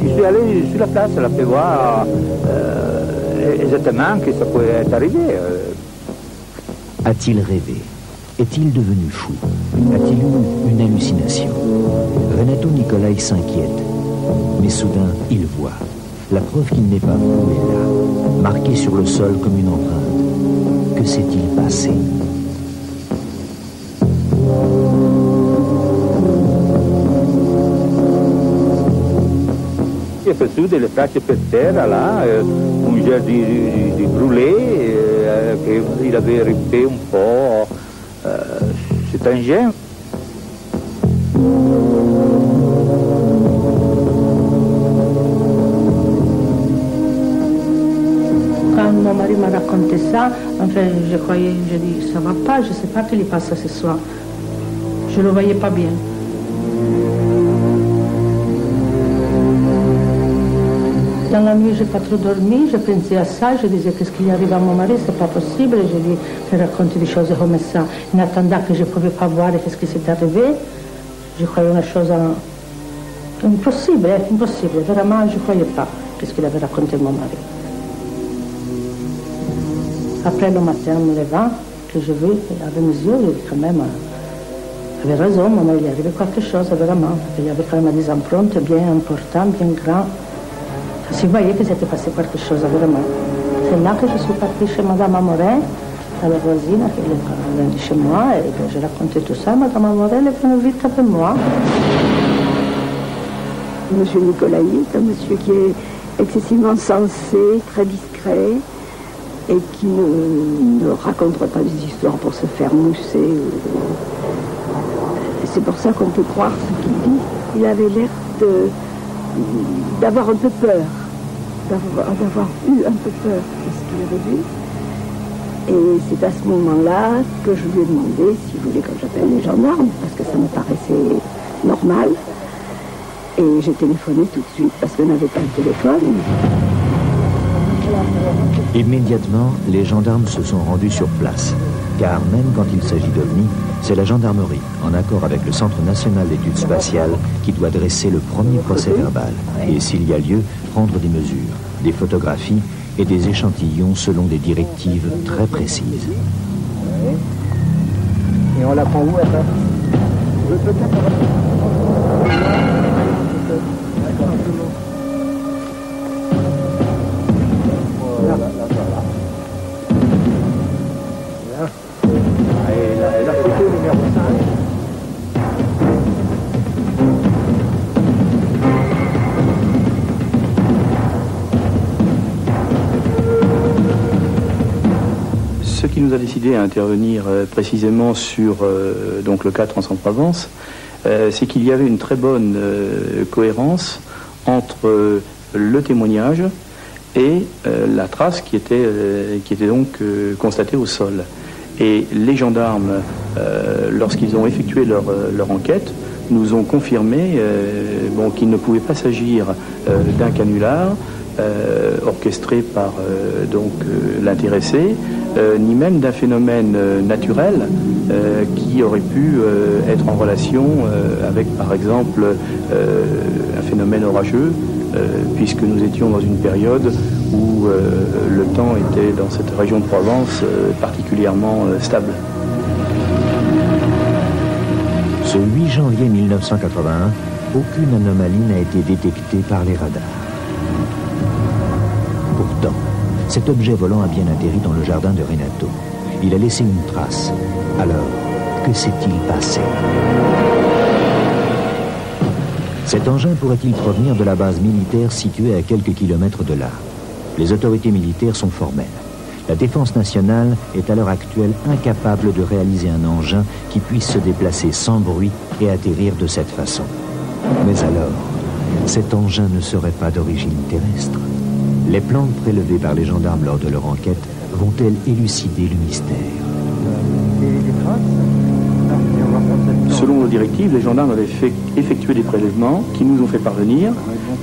Je suis allé sur la place là, pour voir exactement que ça pouvait être arrivé. A-t-il rêvé? Est-il devenu fou? A-t-il eu une hallucination? Renato Nicolai s'inquiète. Mais soudain, il voit. La preuve qu'il n'est pas fou est là, marquée sur le sol comme une empreinte. Que s'est-il passé? J'ai perçu des tracce per terra là, un gel di brûlé, qu'il avait ripé un peu cet engin. Quand mon mari m'a raconté ça, enfin, je croyais, je dis, ça va pas, je sais pas ce qui lui passe ce soir. Je le voyais pas bien. Dans la nuit, je n'ai pas trop dormi, je pensais à ça, je disais qu'est-ce qui arrive à mon mari, c'est pas possible, je lui ai raconté des choses comme ça. En attendant que je ne pouvais pas voir qu'est-ce qui s'est arrivé, je croyais une chose impossible, impossible, vraiment, je ne croyais pas qu'est-ce qu'il avait raconté mon mari. Après le matin, en me levant, que je vis avec mes yeux, je dis quand même, il avait raison, mon mari, il est arrivé quelque chose, vraiment. Il y avait quand même des empreintes bien importantes, bien grandes. Si vous voyez que c'était passé quelque chose, vraiment. C'est là que je suis partie chez Madame Amoret, à la voisine, qui est venue chez moi, et que j'ai raconté tout ça. Madame Amoret, elle est venue vite avec moi. Monsieur Nicolai est un monsieur qui est excessivement sensé, très discret, et qui ne raconterait pas des histoires pour se faire mousser. C'est pour ça qu'on peut croire ce qu'il dit. Il avait l'air d'avoir un peu peur, d'avoir eu un peu peur de ce qu'il avait vu. Et c'est à ce moment-là que je lui ai demandé s'il voulait que j'appelle les gendarmes, parce que ça me paraissait normal. Et j'ai téléphoné tout de suite, parce qu'on n'avait pas de téléphone. Immédiatement, les gendarmes se sont rendus sur place. Car même quand il s'agit d'OVNI, c'est la gendarmerie, en accord avec le Centre national d'études spatiales, qui doit dresser le premier procès verbal. Et s'il y a lieu, prendre des mesures, des photographies et des échantillons selon des directives très précises. Et on la prend où, attends? Ce qui nous a décidé à intervenir précisément sur donc le cas Trans-en-Provence, c'est qu'il y avait une très bonne cohérence entre le témoignage et la trace qui était donc constatée au sol. Et les gendarmes, lorsqu'ils ont effectué leur enquête, nous ont confirmé qu'il ne pouvait pas s'agir d'un canular orchestré par l'intéressé, ni même d'un phénomène naturel qui aurait pu être en relation avec, par exemple, un phénomène orageux, puisque nous étions dans une période où le temps était, dans cette région de Provence, particulièrement stable. Ce 8 janvier 1981, aucune anomalie n'a été détectée par les radars. Pourtant, cet objet volant a bien atterri dans le jardin de Renato. Il a laissé une trace. Alors, que s'est-il passé? Cet engin pourrait-il provenir de la base militaire située à quelques kilomètres de là? Les autorités militaires sont formelles. La défense nationale est à l'heure actuelle incapable de réaliser un engin qui puisse se déplacer sans bruit et atterrir de cette façon. Mais alors, Cet engin ne serait pas d'origine terrestre. Les plantes prélevées par les gendarmes lors de leur enquête vont-elles élucider le mystère? Selon nos directives, les gendarmes avaient effectué des prélèvements qui nous ont fait parvenir.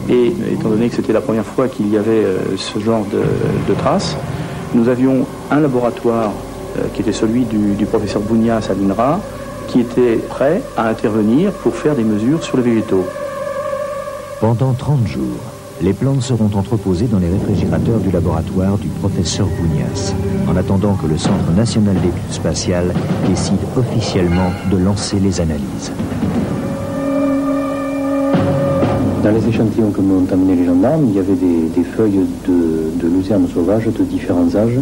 Et étant donné que c'était la première fois qu'il y avait ce genre de traces, nous avions un laboratoire qui était celui du professeur Bounias à l'INRA, qui était prêt à intervenir pour faire des mesures sur les végétaux. Pendant 30 jours, les plantes seront entreposées dans les réfrigérateurs du laboratoire du professeur Bounias, en attendant que le Centre national d'études spatiales décide officiellement de lancer les analyses. Dans les échantillons que m'ont amené les gendarmes, il y avait des feuilles de luzerne sauvage de différents âges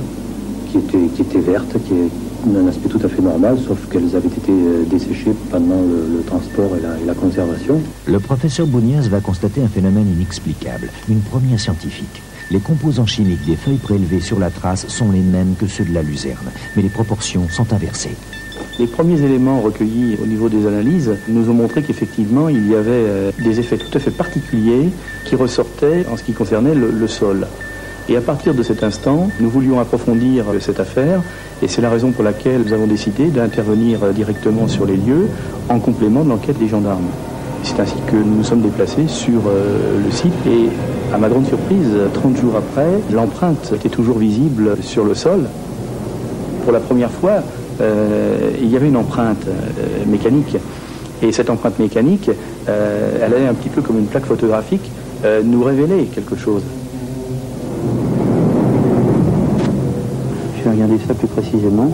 qui étaient vertes, qui ont un aspect tout à fait normal, sauf qu'elles avaient été desséchées pendant le transport et la conservation. Le professeur Bounias va constater un phénomène inexplicable, une première scientifique. Les composants chimiques des feuilles prélevées sur la trace sont les mêmes que ceux de la luzerne, mais les proportions sont inversées. Les premiers éléments recueillis au niveau des analyses nous ont montré qu'effectivement il y avait des effets tout à fait particuliers qui ressortaient en ce qui concernait le sol. Et à partir de cet instant, nous voulions approfondir cette affaire et c'est la raison pour laquelle nous avons décidé d'intervenir directement sur les lieux en complément de l'enquête des gendarmes. C'est ainsi que nous nous sommes déplacés sur le site et à ma grande surprise, 30 jours après, l'empreinte était toujours visible sur le sol. Pour la première fois, il y avait une empreinte mécanique et cette empreinte mécanique, elle allait un petit peu comme une plaque photographique nous révéler quelque chose. Je vais regarder ça plus précisément.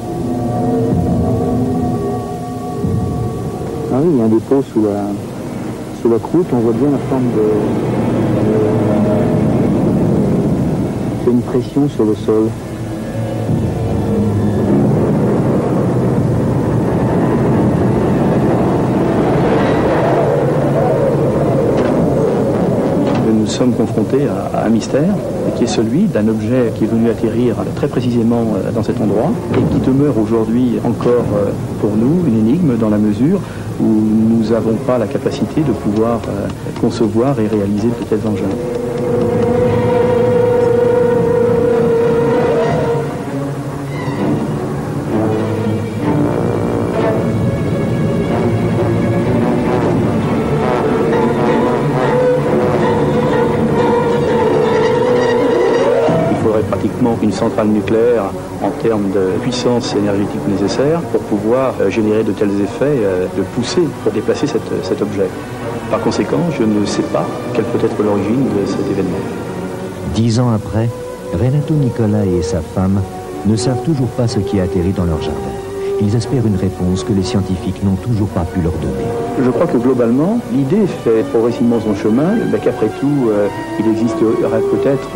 Ah oui, il y a un dépôt sous la croûte, on voit bien la forme de... C'est une pression sur le sol. Nous sommes confrontés à un mystère qui est celui d'un objet qui est venu atterrir très précisément dans cet endroit et qui demeure aujourd'hui encore pour nous une énigme dans la mesure où nous n'avons pas la capacité de pouvoir concevoir et réaliser de tels engins. Une centrale nucléaire en termes de puissance énergétique nécessaire pour pouvoir générer de tels effets de poussée pour déplacer cet objet. Par conséquent, je ne sais pas quelle peut être l'origine de cet événement. 10 ans après, Renato Nicolai et sa femme ne savent toujours pas ce qui a atterri dans leur jardin. Ils espèrent une réponse que les scientifiques n'ont toujours pas pu leur donner. Je crois que globalement, l'idée fait progressivement son chemin, qu'après tout, il existerait peut-être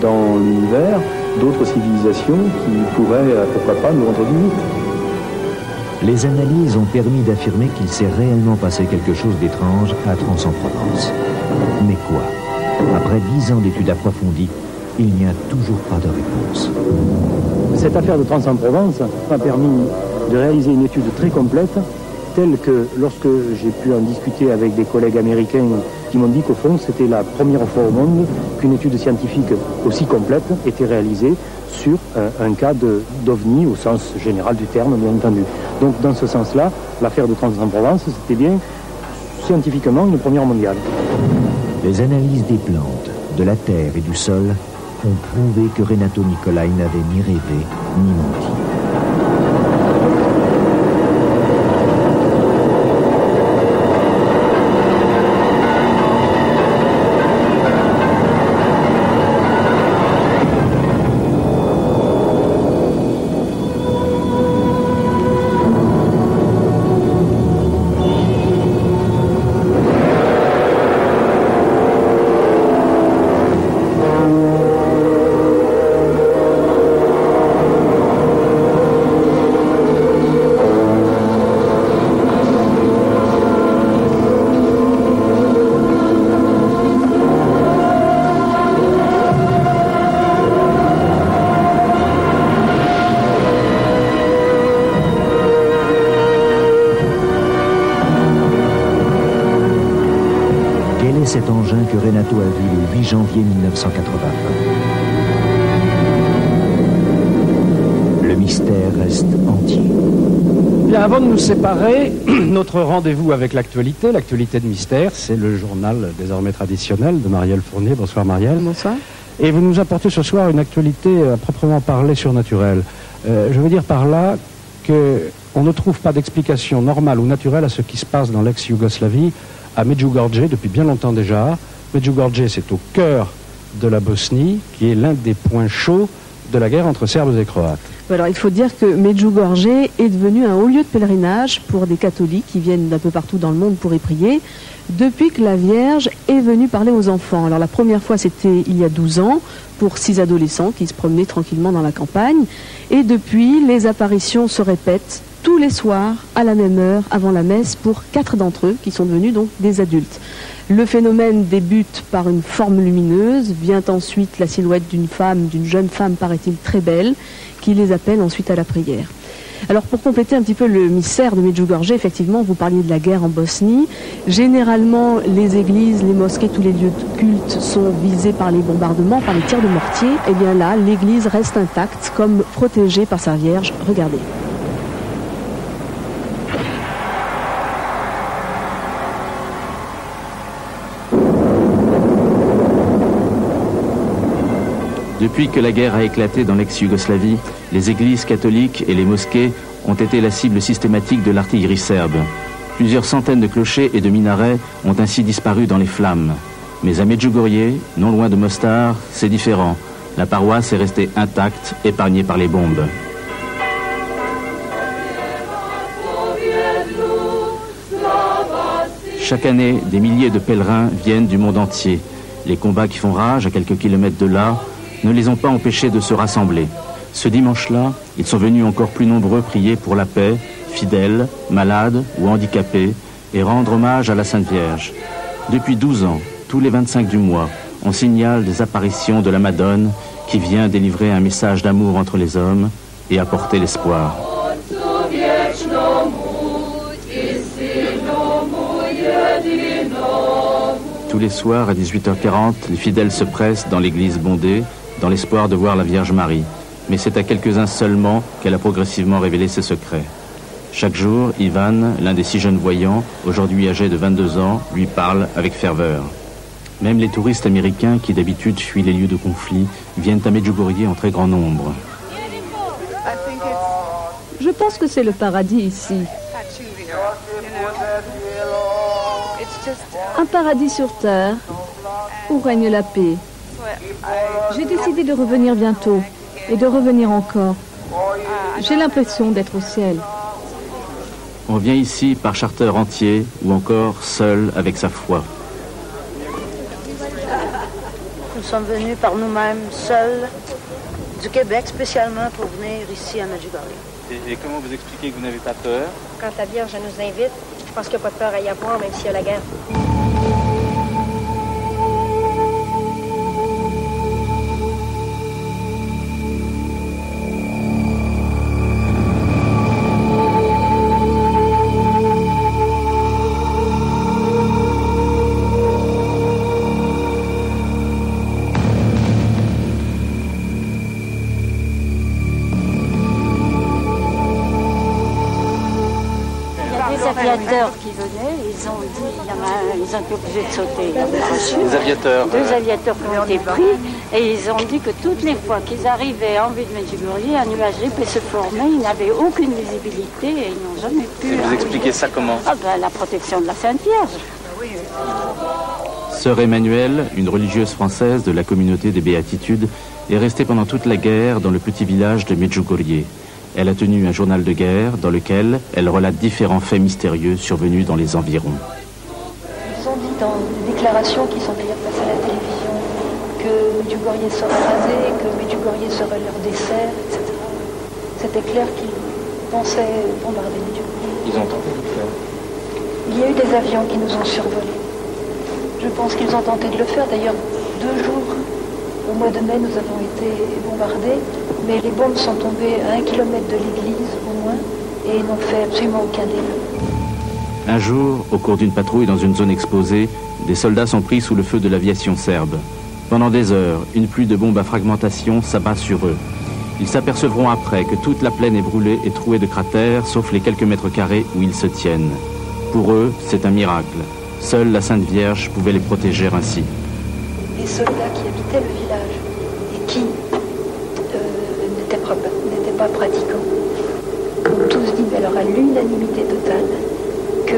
dans l'univers d'autres civilisations qui pourraient, pourquoi pas, nous rendre visite. Les analyses ont permis d'affirmer qu'il s'est réellement passé quelque chose d'étrange à Trans-en-Provence. Mais quoi? Après 10 ans d'études approfondies, il n'y a toujours pas de réponse. Cette affaire de Trans-en-Provence m'a permis de réaliser une étude très complète, telle que lorsque j'ai pu en discuter avec des collègues américains qui m'ont dit qu'au fond c'était la première fois au monde qu'une étude scientifique aussi complète était réalisée sur un cas d'OVNI au sens général du terme, bien entendu. Donc dans ce sens-là, l'affaire de Trans-en-Provence, c'était bien scientifiquement une première mondiale. Les analyses des plantes, de la terre et du sol ont prouvé que Renato Nicolai n'avait ni rêvé ni menti. était cet engin que Renato a vu le 8 janvier 1981. Le mystère reste entier. Bien, avant de nous séparer, notre rendez-vous avec l'actualité de Mystère, c'est le journal désormais traditionnel de Marielle Fournier. Bonsoir Marielle. Bonsoir. Et vous nous apportez ce soir une actualité à proprement parler surnaturelle. Je veux dire par là qu'on ne trouve pas d'explication normale ou naturelle à ce qui se passe dans l'ex-Yougoslavie, à Medjugorje depuis bien longtemps déjà. Medjugorje, c'est au cœur de la Bosnie, qui est l'un des points chauds de la guerre entre Serbes et Croates. Alors il faut dire que Medjugorje est devenu un haut lieu de pèlerinage pour des catholiques qui viennent d'un peu partout dans le monde pour y prier, depuis que la Vierge est venue parler aux enfants. Alors la première fois c'était il y a 12 ans, pour 6 adolescents qui se promenaient tranquillement dans la campagne, et depuis les apparitions se répètent tous les soirs à la même heure avant la messe pour 4 d'entre eux qui sont devenus donc des adultes. Le phénomène débute par une forme lumineuse, vient ensuite la silhouette d'une jeune femme paraît-il très belle, qui les appelle ensuite à la prière. Alors pour compléter un petit peu le mystère de Medjugorje, effectivement, vous parliez de la guerre en Bosnie. Généralement, les églises, les mosquées, tous les lieux de culte sont visés par les bombardements, par les tirs de mortier. Et bien là, l'église reste intacte, comme protégée par sa Vierge. Regardez. Depuis que la guerre a éclaté dans l'ex-Yougoslavie, les églises catholiques et les mosquées ont été la cible systématique de l'artillerie serbe. Plusieurs centaines de clochers et de minarets ont ainsi disparu dans les flammes. Mais à Medjugorje, non loin de Mostar, c'est différent. La paroisse est restée intacte, épargnée par les bombes. Chaque année, des milliers de pèlerins viennent du monde entier. Les combats qui font rage à quelques kilomètres de là ne les ont pas empêchés de se rassembler. Ce dimanche-là, ils sont venus encore plus nombreux prier pour la paix, fidèles, malades ou handicapés, et rendre hommage à la Sainte Vierge. Depuis 12 ans, tous les 25 du mois, on signale des apparitions de la Madone qui vient délivrer un message d'amour entre les hommes et apporter l'espoir. Tous les soirs à 18h40, les fidèles se pressent dans l'église bondée, dans l'espoir de voir la Vierge Marie. Mais c'est à quelques-uns seulement qu'elle a progressivement révélé ses secrets. Chaque jour, Ivan, l'un des 6 jeunes voyants, aujourd'hui âgé de 22 ans, lui parle avec ferveur. Même les touristes américains qui d'habitude fuient les lieux de conflit viennent à Medjugorje en très grand nombre. Je pense que c'est le paradis ici. Un paradis sur terre où règne la paix. J'ai décidé de revenir bientôt et de revenir encore. J'ai l'impression d'être au ciel. On vient ici par charter entier ou encore seul avec sa foi. Nous sommes venus par nous-mêmes, seuls, du Québec spécialement pour venir ici à Medjugorje. Et comment vous expliquez que vous n'avez pas peur? Quand la Vierge nous invite, je pense qu'il n'y a pas de peur à y avoir, même s'il y a la guerre. Qui venaient, ils ont dit, ils ont été obligés de sauter. Les aviateurs. 2 aviateurs qui ont été pris et ils ont dit que toutes les fois qu'ils arrivaient en vue de Medjugorje, un nuage épais se formait, ils n'avaient aucune visibilité et ils n'ont jamais pu... Et vous expliquez ça comment? La protection de la Sainte Vierge. Sœur Emmanuelle, une religieuse française de la communauté des Béatitudes, est restée pendant toute la guerre dans le petit village de Medjugorje. Elle a tenu un journal de guerre dans lequel elle relate différents faits mystérieux survenus dans les environs. Ils ont dit dans des déclarations qui sont d'ailleurs passées à la télévision que Medjugorje serait rasé, que Medjugorje serait leur dessert, etc. C'était clair qu'ils pensaient bombarder Medjugorje. Ils ont tenté de le faire. Il y a eu des avions qui nous ont survolés. Je pense qu'ils ont tenté de le faire. D'ailleurs, 2 jours au mois de mai, nous avons été bombardés. Mais les bombes sont tombées à 1 kilomètre de l'église, au moins, et n'ont fait absolument aucun dégât. Un jour, au cours d'une patrouille dans une zone exposée, des soldats sont pris sous le feu de l'aviation serbe. Pendant des heures, une pluie de bombes à fragmentation s'abat sur eux. Ils s'apercevront après que toute la plaine est brûlée et trouée de cratères, sauf les quelques mètres carrés où ils se tiennent. Pour eux, c'est un miracle. Seule la Sainte Vierge pouvait les protéger ainsi. Les soldats qui habitaient le village et qui n'étaient pas pratiquants ont tous dit, mais alors à l'unanimité totale, qu'il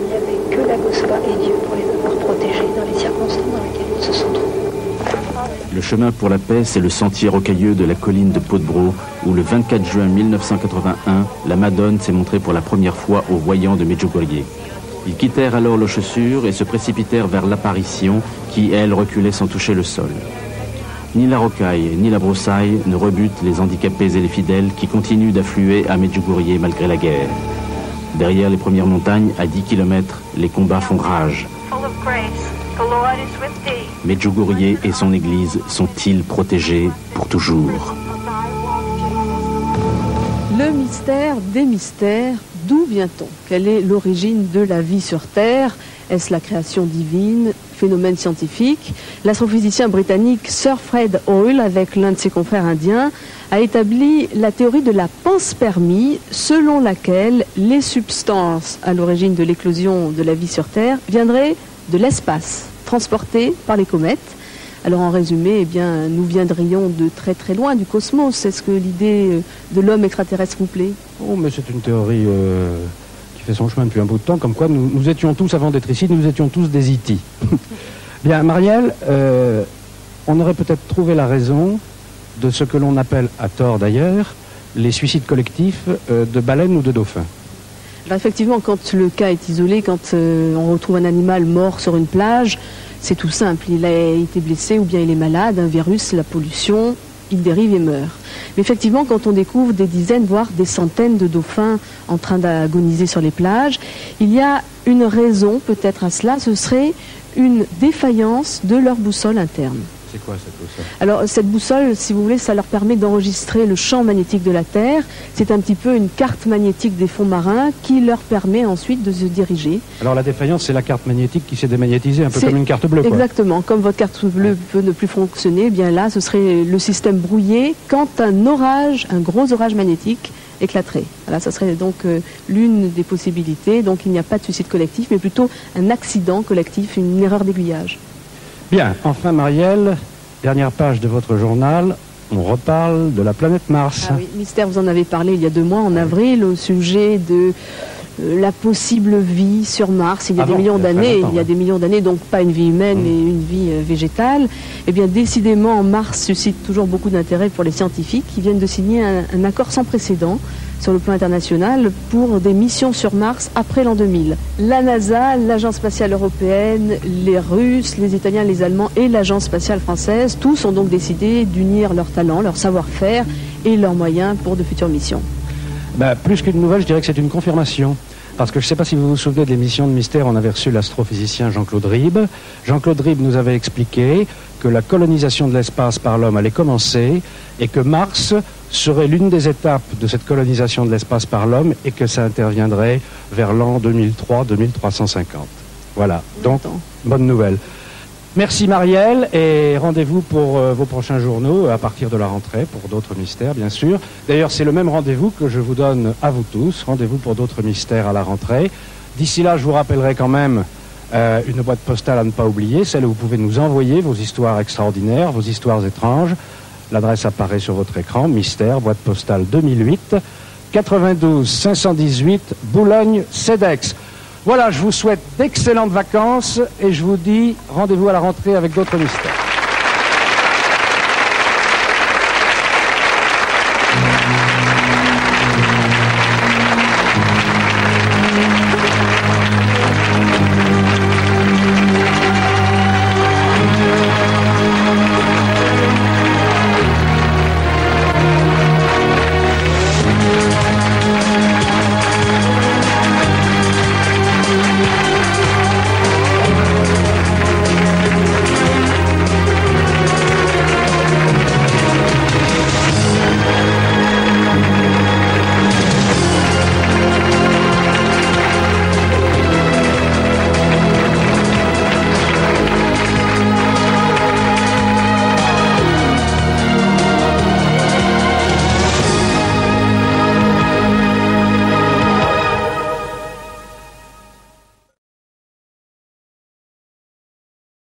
n'y avait que la Gospa et Dieu pour les avoir protégés dans les circonstances dans lesquelles ils se sont trouvés. Le chemin pour la paix, c'est le sentier rocailleux de la colline de Podbro, où le 24 juin 1981, la Madone s'est montrée pour la première fois aux voyants de Medjugorje. Ils quittèrent alors leurs chaussures et se précipitèrent vers l'apparition, qui, elle, reculait sans toucher le sol. Ni la rocaille, ni la broussaille ne rebutent les handicapés et les fidèles qui continuent d'affluer à Medjugorje malgré la guerre. Derrière les premières montagnes, à 10 km, les combats font rage. Medjugorje et son église sont-ils protégés pour toujours? Le mystère des mystères, d'où vient-on? Quelle est l'origine de la vie sur Terre? Est-ce la création divine? Phénomène scientifique? L'astrophysicien britannique Sir Fred Hoyle, avec l'un de ses confrères indiens, a établi la théorie de la panspermie, selon laquelle les substances à l'origine de l'éclosion de la vie sur Terre viendraient de l'espace, transportées par les comètes. Alors en résumé, eh bien, nous viendrions de très très loin du cosmos. Est-ce que l'idée de l'homme extraterrestre vous plaît? Oh, mais c'est une théorie qui fait son chemin depuis un bout de temps, comme quoi nous étions tous, avant d'être ici, nous étions tous des E.T. Bien, Marielle, on aurait peut-être trouvé la raison de ce que l'on appelle, à tort d'ailleurs, les suicides collectifs de baleines ou de dauphins. Alors effectivement, quand le cas est isolé, quand on retrouve un animal mort sur une plage, c'est tout simple. Il a été blessé ou bien il est malade, un virus, la pollution, il dérive et meurt. Mais effectivement, quand on découvre des dizaines, voire des centaines de dauphins en train d'agoniser sur les plages, il y a une raison peut-être à cela, ce serait une défaillance de leur boussole interne. C'est quoi cette boussole? Alors cette boussole, si vous voulez, ça leur permet d'enregistrer le champ magnétique de la Terre. C'est un petit peu une carte magnétique des fonds marins qui leur permet ensuite de se diriger. Alors la défaillance, c'est la carte magnétique qui s'est démagnétisée, un peu comme une carte bleue, quoi. Exactement, comme votre carte bleue peut ne plus fonctionner, eh bien là, ce serait le système brouillé quand un orage, un gros orage magnétique éclaterait. Voilà, ça serait donc l'une des possibilités. Donc il n'y a pas de suicide collectif, mais plutôt un accident collectif, une erreur d'aiguillage. Bien, enfin Marielle, dernière page de votre journal, on reparle de la planète Mars. Ah oui, Mystère, vous en avez parlé il y a 2 mois, en avril, au sujet de la possible vie sur Mars. Il y a des millions d'années, des millions d'années, donc pas une vie humaine, mais une vie végétale. Eh bien, décidément, Mars suscite toujours beaucoup d'intérêt pour les scientifiques qui viennent de signer un accord sans précédent sur le plan international pour des missions sur Mars après l'an 2000. La NASA, l'Agence spatiale européenne, les Russes, les Italiens, les Allemands et l'Agence spatiale française, tous ont donc décidé d'unir leurs talents, leur savoir-faire et leurs moyens pour de futures missions. Plus qu'une nouvelle, je dirais que c'est une confirmation. Parce que je ne sais pas si vous vous souvenez de l'émission de Mystère, on avait reçu l'astrophysicien Jean-Claude Ribes. Jean-Claude Ribes nous avait expliqué que la colonisation de l'espace par l'homme allait commencer et que Mars serait l'une des étapes de cette colonisation de l'espace par l'homme et que ça interviendrait vers l'an 2003-2350. Voilà, donc bonne nouvelle. Merci Marielle et rendez-vous pour vos prochains journaux à partir de la rentrée pour d'autres mystères bien sûr. D'ailleurs c'est le même rendez-vous que je vous donne à vous tous, rendez-vous pour d'autres mystères à la rentrée. D'ici là je vous rappellerai quand même une boîte postale à ne pas oublier, celle où vous pouvez nous envoyer vos histoires extraordinaires, vos histoires étranges. L'adresse apparaît sur votre écran, Mystère, boîte postale 2008, 92 518 Boulogne-Cedex. Voilà, je vous souhaite d'excellentes vacances et je vous dis rendez-vous à la rentrée avec d'autres mystères.